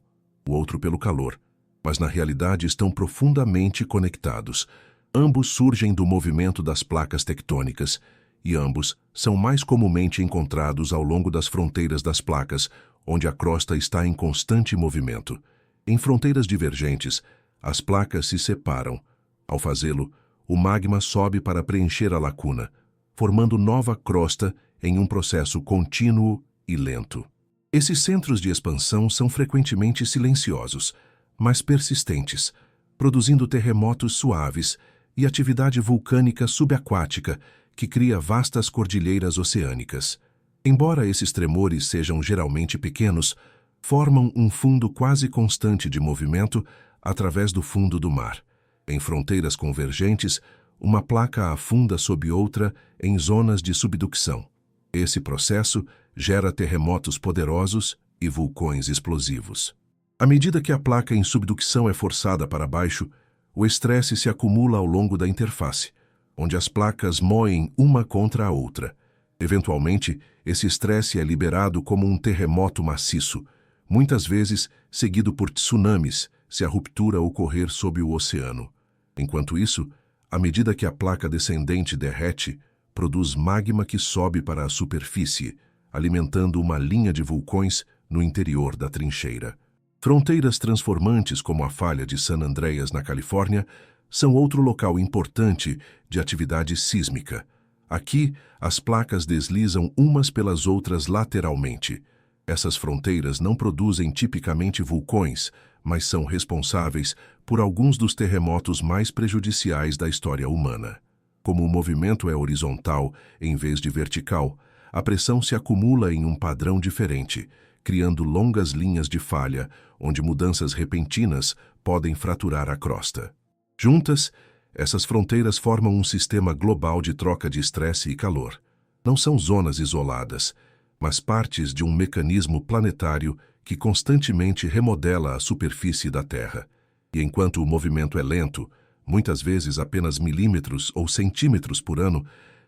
o outro pelo calor, mas na realidade estão profundamente conectados. Ambos surgem do movimento das placas tectônicas, e ambos são mais comumente encontrados ao longo das fronteiras das placas, onde a crosta está em constante movimento. Em fronteiras divergentes, as placas se separam. Ao fazê-lo, o magma sobe para preencher a lacuna, formando nova crosta em um processo contínuo e lento. Esses centros de expansão são frequentemente silenciosos, mas persistentes, produzindo terremotos suaves e atividade vulcânica subaquática que cria vastas cordilheiras oceânicas. Embora esses tremores sejam geralmente pequenos, formam um fundo quase constante de movimento através do fundo do mar. Em fronteiras convergentes, uma placa afunda sob outra em zonas de subducção. Esse processo gera terremotos poderosos e vulcões explosivos. À medida que a placa em subducção é forçada para baixo, o estresse se acumula ao longo da interface, onde as placas moem uma contra a outra. Eventualmente, esse estresse é liberado como um terremoto maciço, muitas vezes seguido por tsunamis, se a ruptura ocorrer sob o oceano. Enquanto isso, à medida que a placa descendente derrete, produz magma que sobe para a superfície, alimentando uma linha de vulcões no interior da trincheira. Fronteiras transformantes como a falha de San Andreas, na Califórnia, são outro local importante de atividade sísmica. Aqui, as placas deslizam umas pelas outras lateralmente. Essas fronteiras não produzem tipicamente vulcões, mas são responsáveis por alguns dos terremotos mais prejudiciais da história humana. Como o movimento é horizontal em vez de vertical, a pressão se acumula em um padrão diferente, criando longas linhas de falha, onde mudanças repentinas podem fraturar a crosta. Juntas, essas fronteiras formam um sistema global de troca de estresse e calor. Não são zonas isoladas, mas partes de um mecanismo planetário que constantemente remodela a superfície da Terra. E enquanto o movimento é lento, muitas vezes apenas milímetros ou centímetros por ano,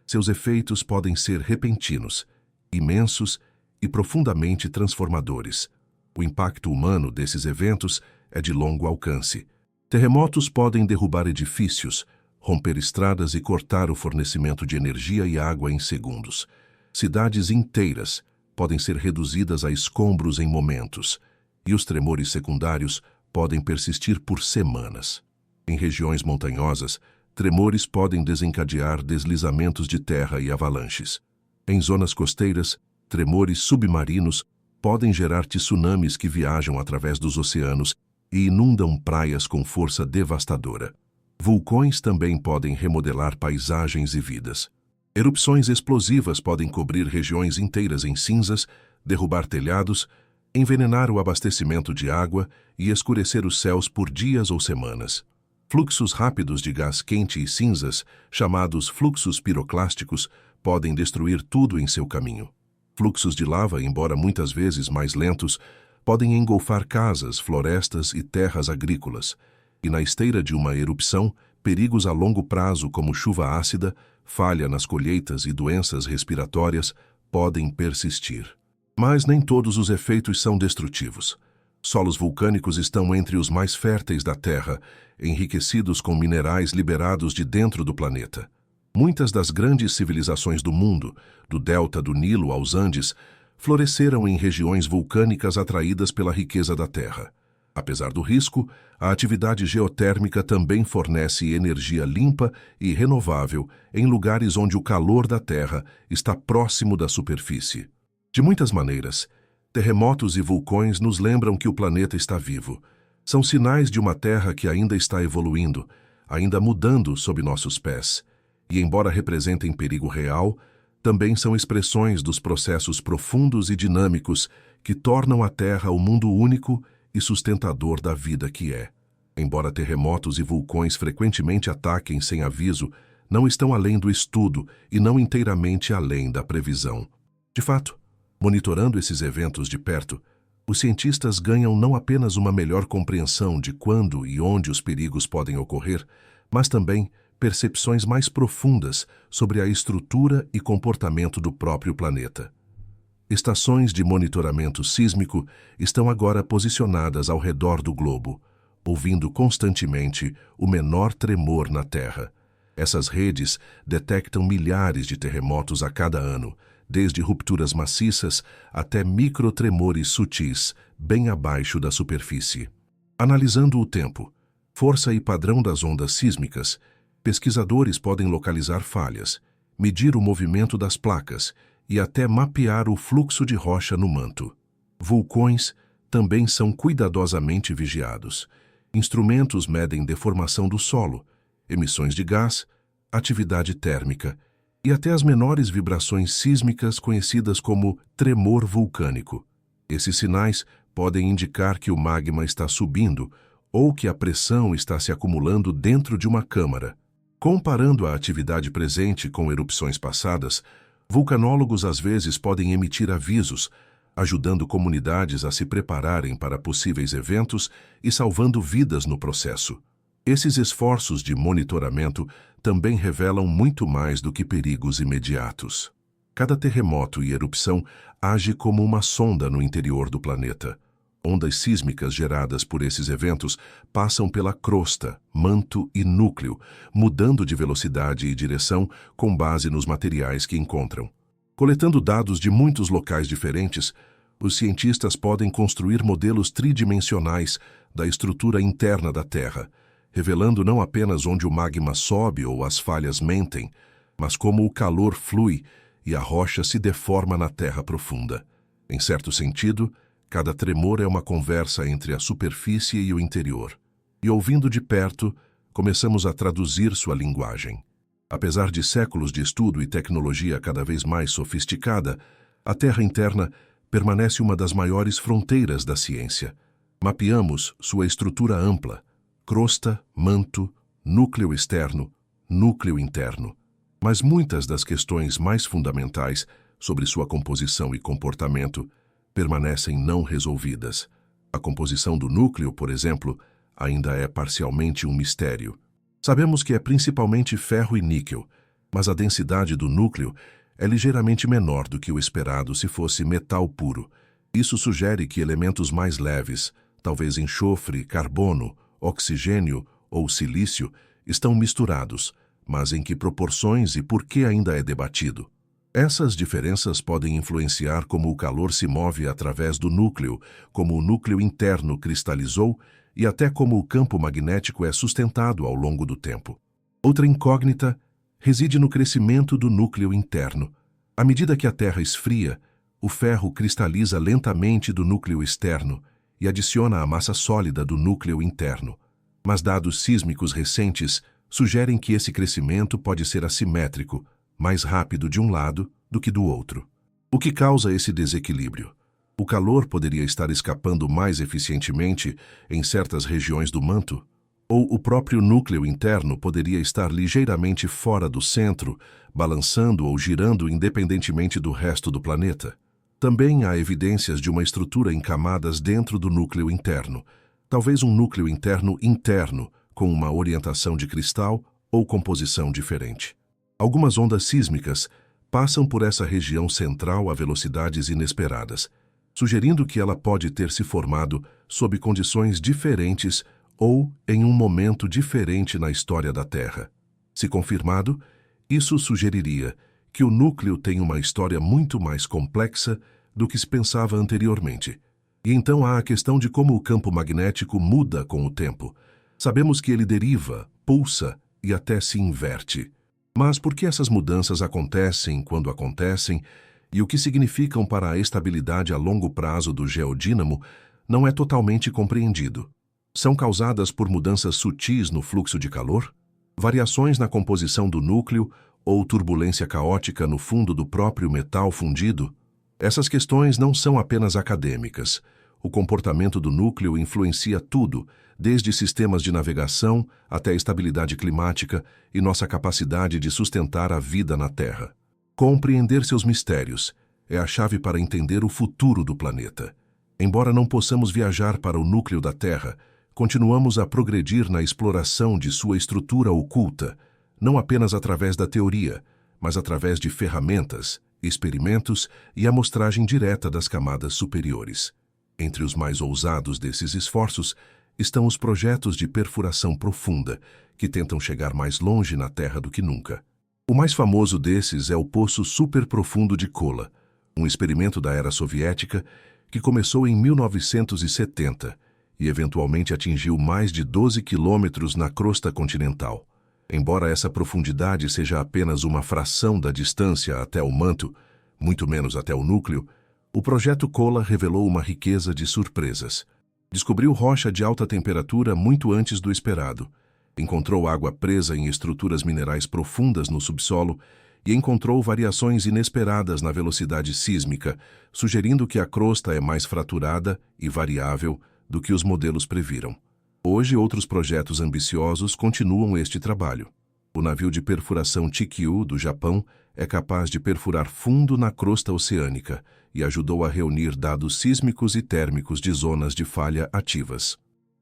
seus efeitos podem ser repentinos, imensos e profundamente transformadores. O impacto humano desses eventos é de longo alcance. Terremotos podem derrubar edifícios, romper estradas e cortar o fornecimento de energia e água em segundos. Cidades inteiras podem ser reduzidas a escombros em momentos, e os tremores secundários podem persistir por semanas. Em regiões montanhosas, tremores podem desencadear deslizamentos de terra e avalanches. Em zonas costeiras, tremores submarinos podem gerar tsunamis que viajam através dos oceanos e inundam praias com força devastadora. Vulcões também podem remodelar paisagens e vidas. Erupções explosivas podem cobrir regiões inteiras em cinzas, derrubar telhados, envenenar o abastecimento de água e escurecer os céus por dias ou semanas. Fluxos rápidos de gás quente e cinzas, chamados fluxos piroclásticos, podem destruir tudo em seu caminho. Fluxos de lava, embora muitas vezes mais lentos, podem engolfar casas, florestas e terras agrícolas, e na esteira de uma erupção, perigos a longo prazo como chuva ácida, falha nas colheitas e doenças respiratórias podem persistir. Mas nem todos os efeitos são destrutivos. Solos vulcânicos estão entre os mais férteis da Terra, enriquecidos com minerais liberados de dentro do planeta. Muitas das grandes civilizações do mundo, do delta do Nilo aos Andes, floresceram em regiões vulcânicas atraídas pela riqueza da Terra. Apesar do risco, a atividade geotérmica também fornece energia limpa e renovável em lugares onde o calor da Terra está próximo da superfície. De muitas maneiras, terremotos e vulcões nos lembram que o planeta está vivo. São sinais de uma Terra que ainda está evoluindo, ainda mudando sob nossos pés. E, embora representem perigo real, também são expressões dos processos profundos e dinâmicos que tornam a Terra o mundo único e sustentador da vida que é. Embora terremotos e vulcões frequentemente ataquem sem aviso, não estão além do estudo e não inteiramente além da previsão. De fato, monitorando esses eventos de perto, os cientistas ganham não apenas uma melhor compreensão de quando e onde os perigos podem ocorrer, mas também percepções mais profundas sobre a estrutura e comportamento do próprio planeta. Estações de monitoramento sísmico estão agora posicionadas ao redor do globo, ouvindo constantemente o menor tremor na Terra. Essas redes detectam milhares de terremotos a cada ano, desde rupturas maciças até microtremores sutis, bem abaixo da superfície. Analisando o tempo, força e padrão das ondas sísmicas, pesquisadores podem localizar falhas, medir o movimento das placas e até mapear o fluxo de rocha no manto. Vulcões também são cuidadosamente vigiados. Instrumentos medem deformação do solo, emissões de gás, atividade térmica e até as menores vibrações sísmicas conhecidas como tremor vulcânico. Esses sinais podem indicar que o magma está subindo ou que a pressão está se acumulando dentro de uma câmara. Comparando a atividade presente com erupções passadas, vulcanólogos às vezes podem emitir avisos, ajudando comunidades a se prepararem para possíveis eventos e salvando vidas no processo. Esses esforços de monitoramento também revelam muito mais do que perigos imediatos. Cada terremoto e erupção age como uma sonda no interior do planeta. Ondas sísmicas geradas por esses eventos passam pela crosta, manto e núcleo, mudando de velocidade e direção com base nos materiais que encontram. Coletando dados de muitos locais diferentes, os cientistas podem construir modelos tridimensionais da estrutura interna da Terra, revelando não apenas onde o magma sobe ou as falhas mentem, mas como o calor flui e a rocha se deforma na terra profunda. Em certo sentido, cada tremor é uma conversa entre a superfície e o interior. E ouvindo de perto, começamos a traduzir sua linguagem. Apesar de séculos de estudo e tecnologia cada vez mais sofisticada, a Terra interna permanece uma das maiores fronteiras da ciência. Mapeamos sua estrutura ampla: crosta, manto, núcleo externo, núcleo interno. Mas muitas das questões mais fundamentais sobre sua composição e comportamento permanecem não resolvidas. A composição do núcleo, por exemplo, ainda é parcialmente um mistério. Sabemos que é principalmente ferro e níquel, mas a densidade do núcleo é ligeiramente menor do que o esperado se fosse metal puro. Isso sugere que elementos mais leves, talvez enxofre, carbono, oxigênio ou silício, estão misturados, mas em que proporções e por que ainda é debatido. Essas diferenças podem influenciar como o calor se move através do núcleo, como o núcleo interno cristalizou e até como o campo magnético é sustentado ao longo do tempo. Outra incógnita reside no crescimento do núcleo interno. À medida que a Terra esfria, o ferro cristaliza lentamente do núcleo externo e adiciona a massa sólida do núcleo interno. Mas dados sísmicos recentes sugerem que esse crescimento pode ser assimétrico, mais rápido de um lado do que do outro. O que causa esse desequilíbrio? O calor poderia estar escapando mais eficientemente em certas regiões do manto? Ou o próprio núcleo interno poderia estar ligeiramente fora do centro, balançando ou girando independentemente do resto do planeta? Também há evidências de uma estrutura em camadas dentro do núcleo interno, talvez um núcleo interno interno, com uma orientação de cristal ou composição diferente. Algumas ondas sísmicas passam por essa região central a velocidades inesperadas, sugerindo que ela pode ter se formado sob condições diferentes ou em um momento diferente na história da Terra. Se confirmado, isso sugeriria que o núcleo tem uma história muito mais complexa do que se pensava anteriormente. E então há a questão de como o campo magnético muda com o tempo. Sabemos que ele deriva, pulsa e até se inverte. Mas por que essas mudanças acontecem quando acontecem e o que significam para a estabilidade a longo prazo do geodínamo não é totalmente compreendido. São causadas por mudanças sutis no fluxo de calor, variações na composição do núcleo ou turbulência caótica no fundo do próprio metal fundido? Essas questões não são apenas acadêmicas. O comportamento do núcleo influencia tudo, desde sistemas de navegação até a estabilidade climática e nossa capacidade de sustentar a vida na Terra. Compreender seus mistérios é a chave para entender o futuro do planeta. Embora não possamos viajar para o núcleo da Terra, continuamos a progredir na exploração de sua estrutura oculta, não apenas através da teoria, mas através de ferramentas, experimentos e amostragem direta das camadas superiores. Entre os mais ousados desses esforços estão os projetos de perfuração profunda, que tentam chegar mais longe na Terra do que nunca. O mais famoso desses é o Poço Superprofundo de Kola, um experimento da era soviética que começou em 1970 e eventualmente atingiu mais de 12 quilômetros na crosta continental. Embora essa profundidade seja apenas uma fração da distância até o manto, muito menos até o núcleo, o projeto Kola revelou uma riqueza de surpresas. Descobriu rocha de alta temperatura muito antes do esperado, encontrou água presa em estruturas minerais profundas no subsolo e encontrou variações inesperadas na velocidade sísmica, sugerindo que a crosta é mais fraturada e variável do que os modelos previram. Hoje, outros projetos ambiciosos continuam este trabalho. O navio de perfuração Chikyu, do Japão, é capaz de perfurar fundo na crosta oceânica e ajudou a reunir dados sísmicos e térmicos de zonas de falha ativas.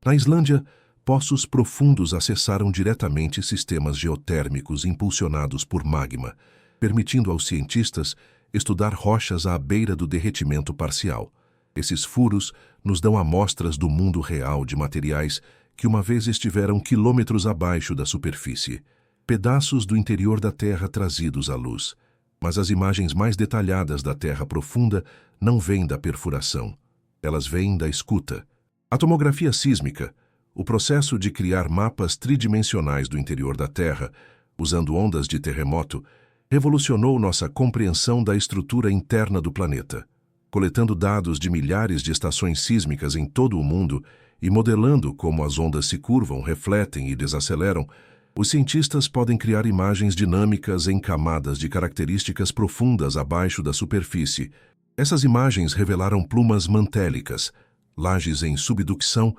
Na Islândia, poços profundos acessaram diretamente sistemas geotérmicos impulsionados por magma, permitindo aos cientistas estudar rochas à beira do derretimento parcial. Esses furos nos dão amostras do mundo real de materiais que uma vez estiveram quilômetros abaixo da superfície, pedaços do interior da Terra trazidos à luz. Mas as imagens mais detalhadas da Terra profunda não vêm da perfuração, elas vêm da escuta. A tomografia sísmica, o processo de criar mapas tridimensionais do interior da Terra, usando ondas de terremoto, revolucionou nossa compreensão da estrutura interna do planeta. Coletando dados de milhares de estações sísmicas em todo o mundo e modelando como as ondas se curvam, refletem e desaceleram, os cientistas podem criar imagens dinâmicas em camadas de características profundas abaixo da superfície. Essas imagens revelaram plumas mantélicas, lajes em subducção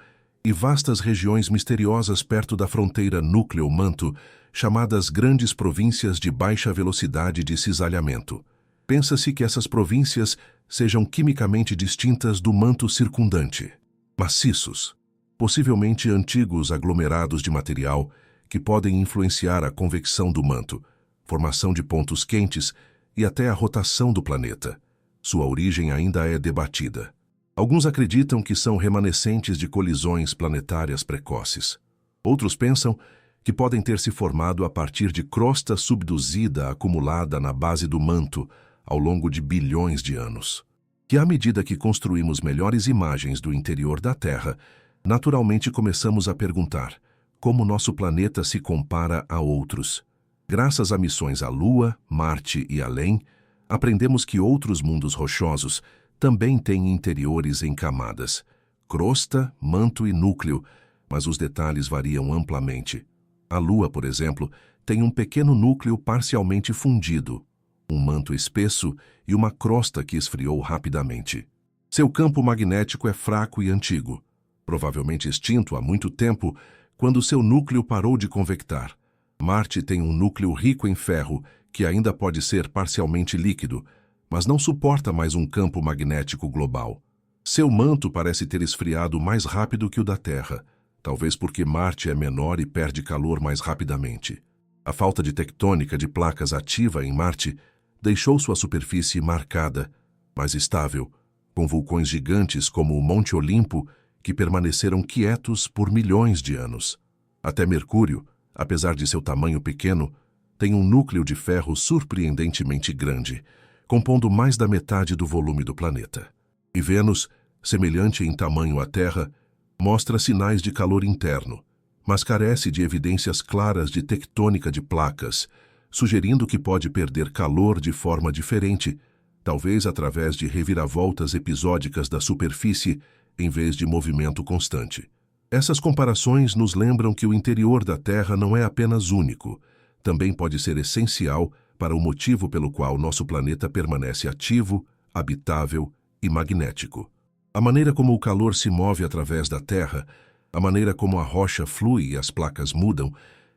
e vastas regiões misteriosas perto da fronteira núcleo-manto, chamadas grandes províncias de baixa velocidade de cisalhamento. Pensa-se que essas províncias sejam quimicamente distintas do manto circundante, maciços, possivelmente antigos aglomerados de material que podem influenciar a convecção do manto, formação de pontos quentes e até a rotação do planeta. Sua origem ainda é debatida. Alguns acreditam que são remanescentes de colisões planetárias precoces. Outros pensam que podem ter se formado a partir de crosta subduzida acumulada na base do manto ao longo de bilhões de anos. Que à medida que construímos melhores imagens do interior da Terra, naturalmente começamos a perguntar como nosso planeta se compara a outros. Graças a missões à Lua, Marte e além, aprendemos que outros mundos rochosos também têm interiores em camadas, crosta, manto e núcleo, mas os detalhes variam amplamente. A Lua, por exemplo, tem um pequeno núcleo parcialmente fundido, um manto espesso e uma crosta que esfriou rapidamente. Seu campo magnético é fraco e antigo, provavelmente extinto há muito tempo, quando seu núcleo parou de convectar. Marte tem um núcleo rico em ferro, que ainda pode ser parcialmente líquido, mas não suporta mais um campo magnético global. Seu manto parece ter esfriado mais rápido que o da Terra, talvez porque Marte é menor e perde calor mais rapidamente. A falta de tectônica de placas ativa em Marte deixou sua superfície marcada, mais estável, com vulcões gigantes como o Monte Olimpo, que permaneceram quietos por milhões de anos. Até Mercúrio, apesar de seu tamanho pequeno, tem um núcleo de ferro surpreendentemente grande, compondo mais da metade do volume do planeta. E Vênus, semelhante em tamanho à Terra, mostra sinais de calor interno, mas carece de evidências claras de tectônica de placas, sugerindo que pode perder calor de forma diferente, talvez através de reviravoltas episódicas da superfície em vez de movimento constante. Essas comparações nos lembram que o interior da Terra não é apenas único, também pode ser essencial para o motivo pelo qual nosso planeta permanece ativo, habitável e magnético. A maneira como o calor se move através da Terra, a maneira como a rocha flui e as placas mudam,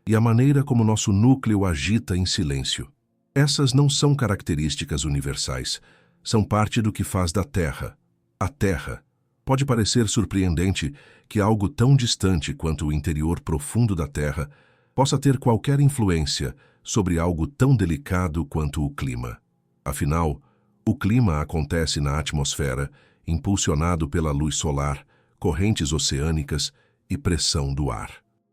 e a maneira como nosso núcleo agita em silêncio. Essas não são características universais, são parte do que faz da Terra a Terra. Pode parecer surpreendente que algo tão distante quanto o interior profundo da Terra possa ter qualquer influência sobre algo tão delicado quanto o clima. Afinal, o clima acontece na atmosfera, impulsionado pela luz solar, correntes oceânicas e pressão do ar.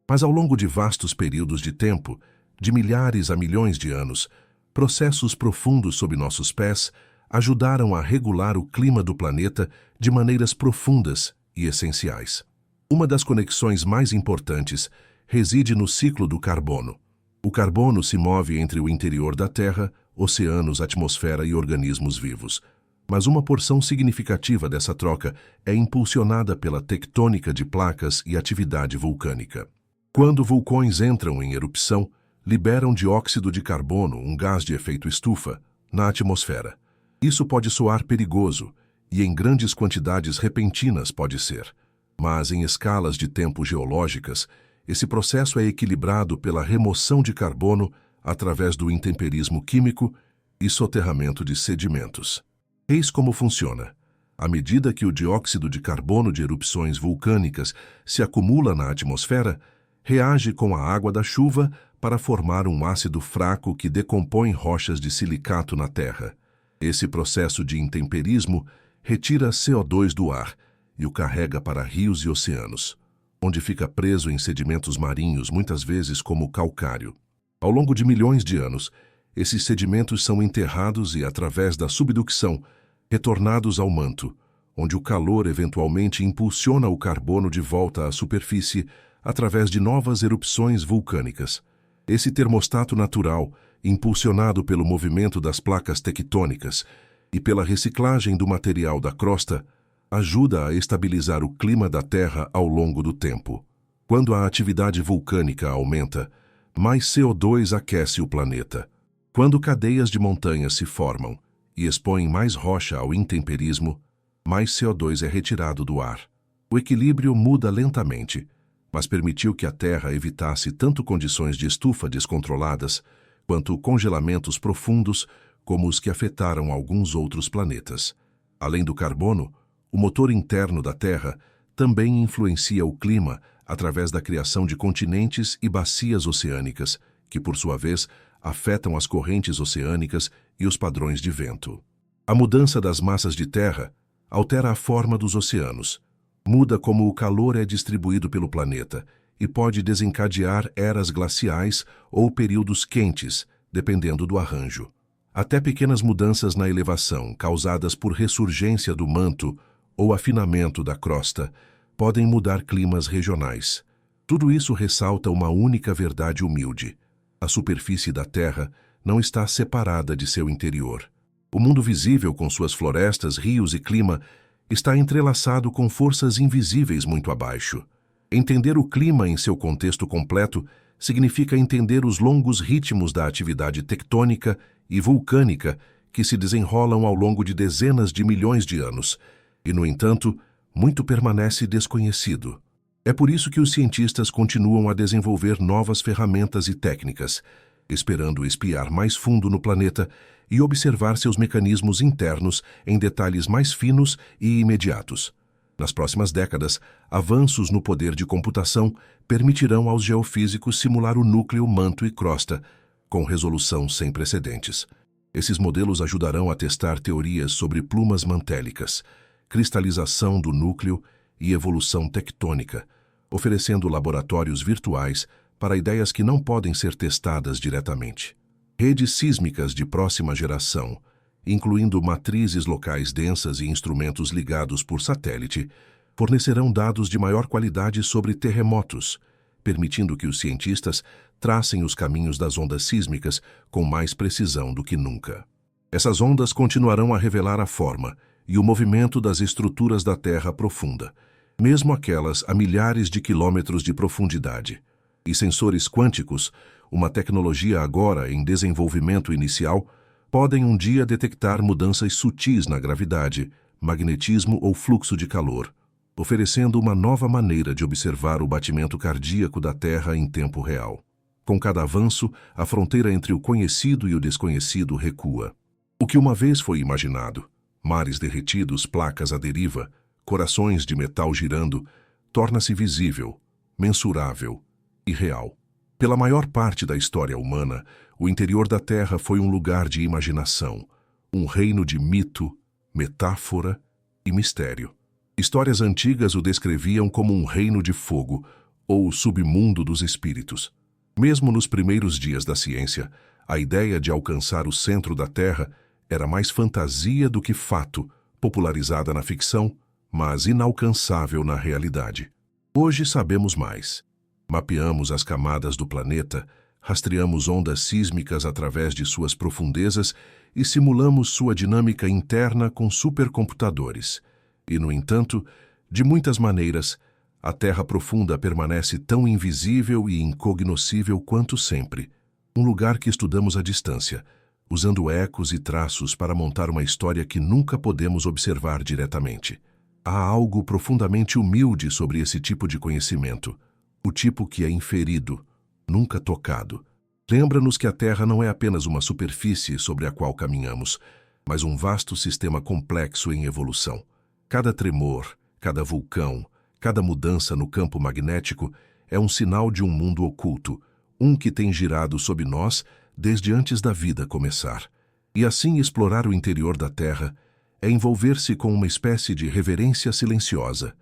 Mas ao longo de vastos períodos de tempo, de milhares a milhões de anos, processos profundos sob nossos pés ajudaram a regular o clima do planeta de maneiras profundas e essenciais. Uma das conexões mais importantes reside no ciclo do carbono. O carbono se move entre o interior da Terra, oceanos, atmosfera e organismos vivos. Mas uma porção significativa dessa troca é impulsionada pela tectônica de placas e atividade vulcânica. Quando vulcões entram em erupção, liberam dióxido de carbono, um gás de efeito estufa, na atmosfera. Isso pode soar perigoso, e em grandes quantidades repentinas pode ser. Mas em escalas de tempo geológicas, esse processo é equilibrado pela remoção de carbono através do intemperismo químico e soterramento de sedimentos. Eis como funciona. À medida que o dióxido de carbono de erupções vulcânicas se acumula na atmosfera, reage com a água da chuva para formar um ácido fraco que decompõe rochas de silicato na Terra. Esse processo de intemperismo retira CO2 do ar e o carrega para rios e oceanos, onde fica preso em sedimentos marinhos, muitas vezes como calcário. Ao longo de milhões de anos, esses sedimentos são enterrados e, através da subducção, retornados ao manto, onde o calor eventualmente impulsiona o carbono de volta à superfície através de novas erupções vulcânicas. Esse termostato natural, impulsionado pelo movimento das placas tectônicas e pela reciclagem do material da crosta, ajuda a estabilizar o clima da Terra ao longo do tempo. Quando a atividade vulcânica aumenta, mais CO2 aquece o planeta. Quando cadeias de montanhas se formam e expõem mais rocha ao intemperismo, mais CO2 é retirado do ar. O equilíbrio muda lentamente, mas permitiu que a Terra evitasse tanto condições de estufa descontroladas, quanto congelamentos profundos como os que afetaram alguns outros planetas. Além do carbono, o motor interno da Terra também influencia o clima através da criação de continentes e bacias oceânicas, que, por sua vez, afetam as correntes oceânicas e os padrões de vento. A mudança das massas de terra altera a forma dos oceanos, muda como o calor é distribuído pelo planeta e pode desencadear eras glaciais ou períodos quentes, dependendo do arranjo. Até pequenas mudanças na elevação, causadas por ressurgência do manto ou afinamento da crosta, podem mudar climas regionais. Tudo isso ressalta uma única verdade humilde. A superfície da Terra não está separada de seu interior. O mundo visível, com suas florestas, rios e clima, está entrelaçado com forças invisíveis muito abaixo. Entender o clima em seu contexto completo significa entender os longos ritmos da atividade tectônica e vulcânica que se desenrolam ao longo de dezenas de milhões de anos, e, no entanto, muito permanece desconhecido. É por isso que os cientistas continuam a desenvolver novas ferramentas e técnicas, esperando espiar mais fundo no planeta e observar seus mecanismos internos em detalhes mais finos e imediatos. Nas próximas décadas, avanços no poder de computação permitirão aos geofísicos simular o núcleo, manto e crosta, com resolução sem precedentes. Esses modelos ajudarão a testar teorias sobre plumas mantélicas, cristalização do núcleo e evolução tectônica, oferecendo laboratórios virtuais para ideias que não podem ser testadas diretamente. Redes sísmicas de próxima geração, incluindo matrizes locais densas e instrumentos ligados por satélite, fornecerão dados de maior qualidade sobre terremotos, permitindo que os cientistas tracem os caminhos das ondas sísmicas com mais precisão do que nunca. Essas ondas continuarão a revelar a forma e o movimento das estruturas da Terra profunda, mesmo aquelas a milhares de quilômetros de profundidade. E sensores quânticos, uma tecnologia agora em desenvolvimento inicial, podem um dia detectar mudanças sutis na gravidade, magnetismo ou fluxo de calor, oferecendo uma nova maneira de observar o batimento cardíaco da Terra em tempo real. Com cada avanço, a fronteira entre o conhecido e o desconhecido recua. O que uma vez foi imaginado, mares derretidos, placas à deriva, corações de metal girando, torna-se visível, mensurável e real. Pela maior parte da história humana, o interior da Terra foi um lugar de imaginação, um reino de mito, metáfora e mistério. Histórias antigas o descreviam como um reino de fogo ou o submundo dos espíritos. Mesmo nos primeiros dias da ciência, a ideia de alcançar o centro da Terra era mais fantasia do que fato, popularizada na ficção, mas inalcançável na realidade. Hoje sabemos mais. Mapeamos as camadas do planeta, rastreamos ondas sísmicas através de suas profundezas e simulamos sua dinâmica interna com supercomputadores. E, no entanto, de muitas maneiras, a Terra profunda permanece tão invisível e incognoscível quanto sempre, um lugar que estudamos à distância, usando ecos e traços para montar uma história que nunca podemos observar diretamente. Há algo profundamente humilde sobre esse tipo de conhecimento, o tipo que é inferido, nunca tocado. Lembra-nos que a Terra não é apenas uma superfície sobre a qual caminhamos, mas um vasto sistema complexo em evolução. Cada tremor, cada vulcão, cada mudança no campo magnético é um sinal de um mundo oculto, um que tem girado sob nós desde antes da vida começar. E assim explorar o interior da Terra é envolver-se com uma espécie de reverência silenciosa.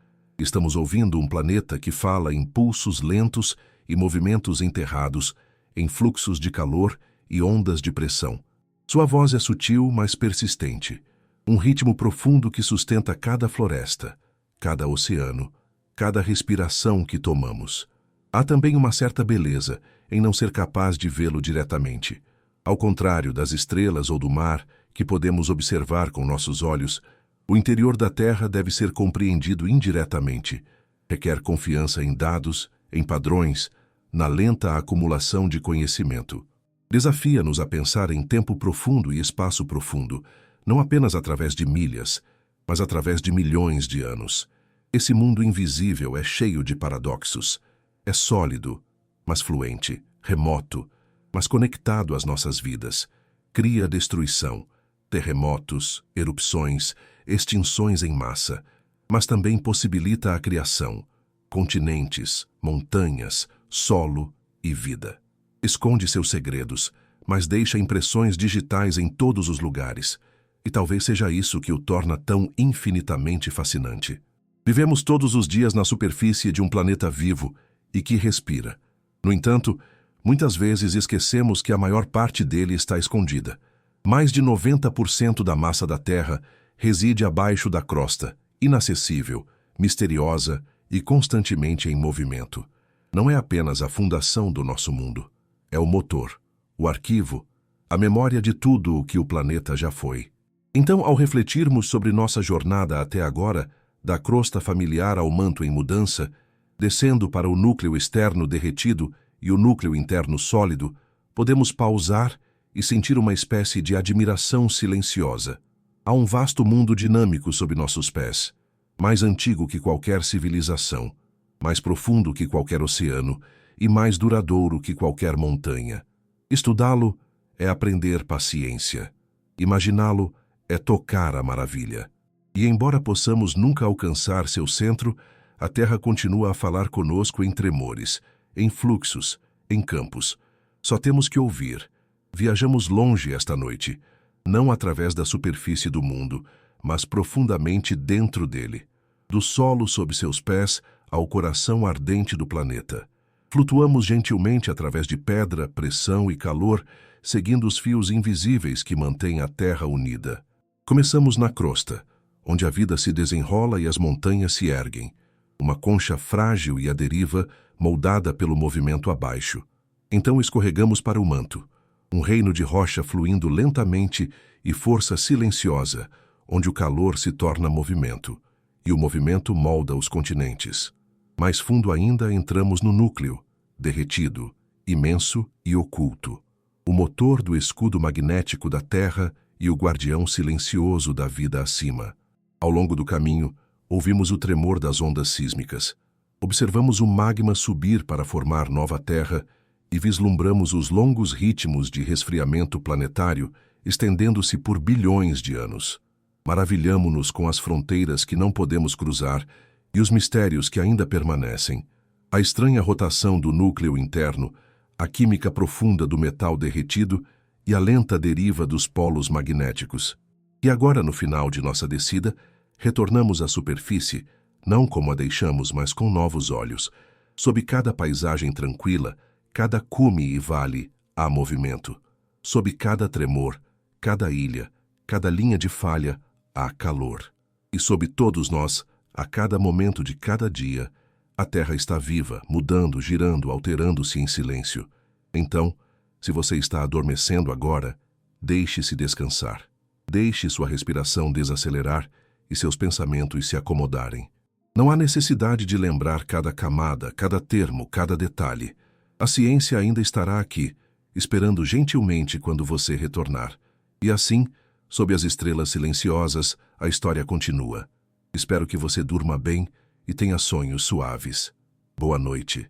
Estamos ouvindo um planeta que fala em pulsos lentos e movimentos enterrados, em fluxos de calor e ondas de pressão. Sua voz é sutil, mas persistente. Um ritmo profundo que sustenta cada floresta, cada oceano, cada respiração que tomamos. Há também uma certa beleza em não ser capaz de vê-lo diretamente. Ao contrário das estrelas ou do mar, que podemos observar com nossos olhos, o interior da Terra deve ser compreendido indiretamente. Requer confiança em dados, em padrões, na lenta acumulação de conhecimento. Desafia-nos a pensar em tempo profundo e espaço profundo, não apenas através de milhas, mas através de milhões de anos. Esse mundo invisível é cheio de paradoxos. É sólido, mas fluente, remoto, mas conectado às nossas vidas. Cria destruição, terremotos, erupções, extinções em massa, mas também possibilita a criação, continentes, montanhas, solo e vida. Esconde seus segredos, mas deixa impressões digitais em todos os lugares. E talvez seja isso que o torna tão infinitamente fascinante. Vivemos todos os dias na superfície de um planeta vivo e que respira. No entanto, muitas vezes esquecemos que a maior parte dele está escondida. Mais de 90% da massa da Terra reside abaixo da crosta, inacessível, misteriosa e constantemente em movimento. Não é apenas a fundação do nosso mundo. É o motor, o arquivo, a memória de tudo o que o planeta já foi. Então, ao refletirmos sobre nossa jornada até agora, da crosta familiar ao manto em mudança, descendo para o núcleo externo derretido e o núcleo interno sólido, podemos pausar e sentir uma espécie de admiração silenciosa. Há um vasto mundo dinâmico sob nossos pés, mais antigo que qualquer civilização, mais profundo que qualquer oceano e mais duradouro que qualquer montanha. Estudá-lo é aprender paciência. Imaginá-lo é tocar a maravilha. E embora possamos nunca alcançar seu centro, a Terra continua a falar conosco em tremores, em fluxos, em campos. Só temos que ouvir. Viajamos longe esta noite, não através da superfície do mundo, mas profundamente dentro dele, do solo sob seus pés ao coração ardente do planeta. Flutuamos gentilmente através de pedra, pressão e calor, seguindo os fios invisíveis que mantêm a Terra unida. Começamos na crosta, onde a vida se desenrola e as montanhas se erguem, uma concha frágil e à deriva, moldada pelo movimento abaixo. Então escorregamos para o manto, um reino de rocha fluindo lentamente e força silenciosa, onde o calor se torna movimento, e o movimento molda os continentes. Mais fundo ainda entramos no núcleo, derretido, imenso e oculto, o motor do escudo magnético da Terra e o guardião silencioso da vida acima. Ao longo do caminho, ouvimos o tremor das ondas sísmicas. Observamos o magma subir para formar nova Terra e vislumbramos os longos ritmos de resfriamento planetário estendendo-se por bilhões de anos. Maravilhamo-nos com as fronteiras que não podemos cruzar e os mistérios que ainda permanecem. A estranha rotação do núcleo interno, a química profunda do metal derretido e a lenta deriva dos polos magnéticos. E agora, no final de nossa descida, retornamos à superfície, não como a deixamos, mas com novos olhos. Sob cada paisagem tranquila, cada cume e vale, há movimento. Sob cada tremor, cada ilha, cada linha de falha, há calor. E sob todos nós, a cada momento de cada dia, a Terra está viva, mudando, girando, alterando-se em silêncio. Então, se você está adormecendo agora, deixe-se descansar. Deixe sua respiração desacelerar e seus pensamentos se acomodarem. Não há necessidade de lembrar cada camada, cada termo, cada detalhe. A ciência ainda estará aqui, esperando gentilmente quando você retornar. E assim, sob as estrelas silenciosas, a história continua. Espero que você durma bem e tenha sonhos suaves. Boa noite.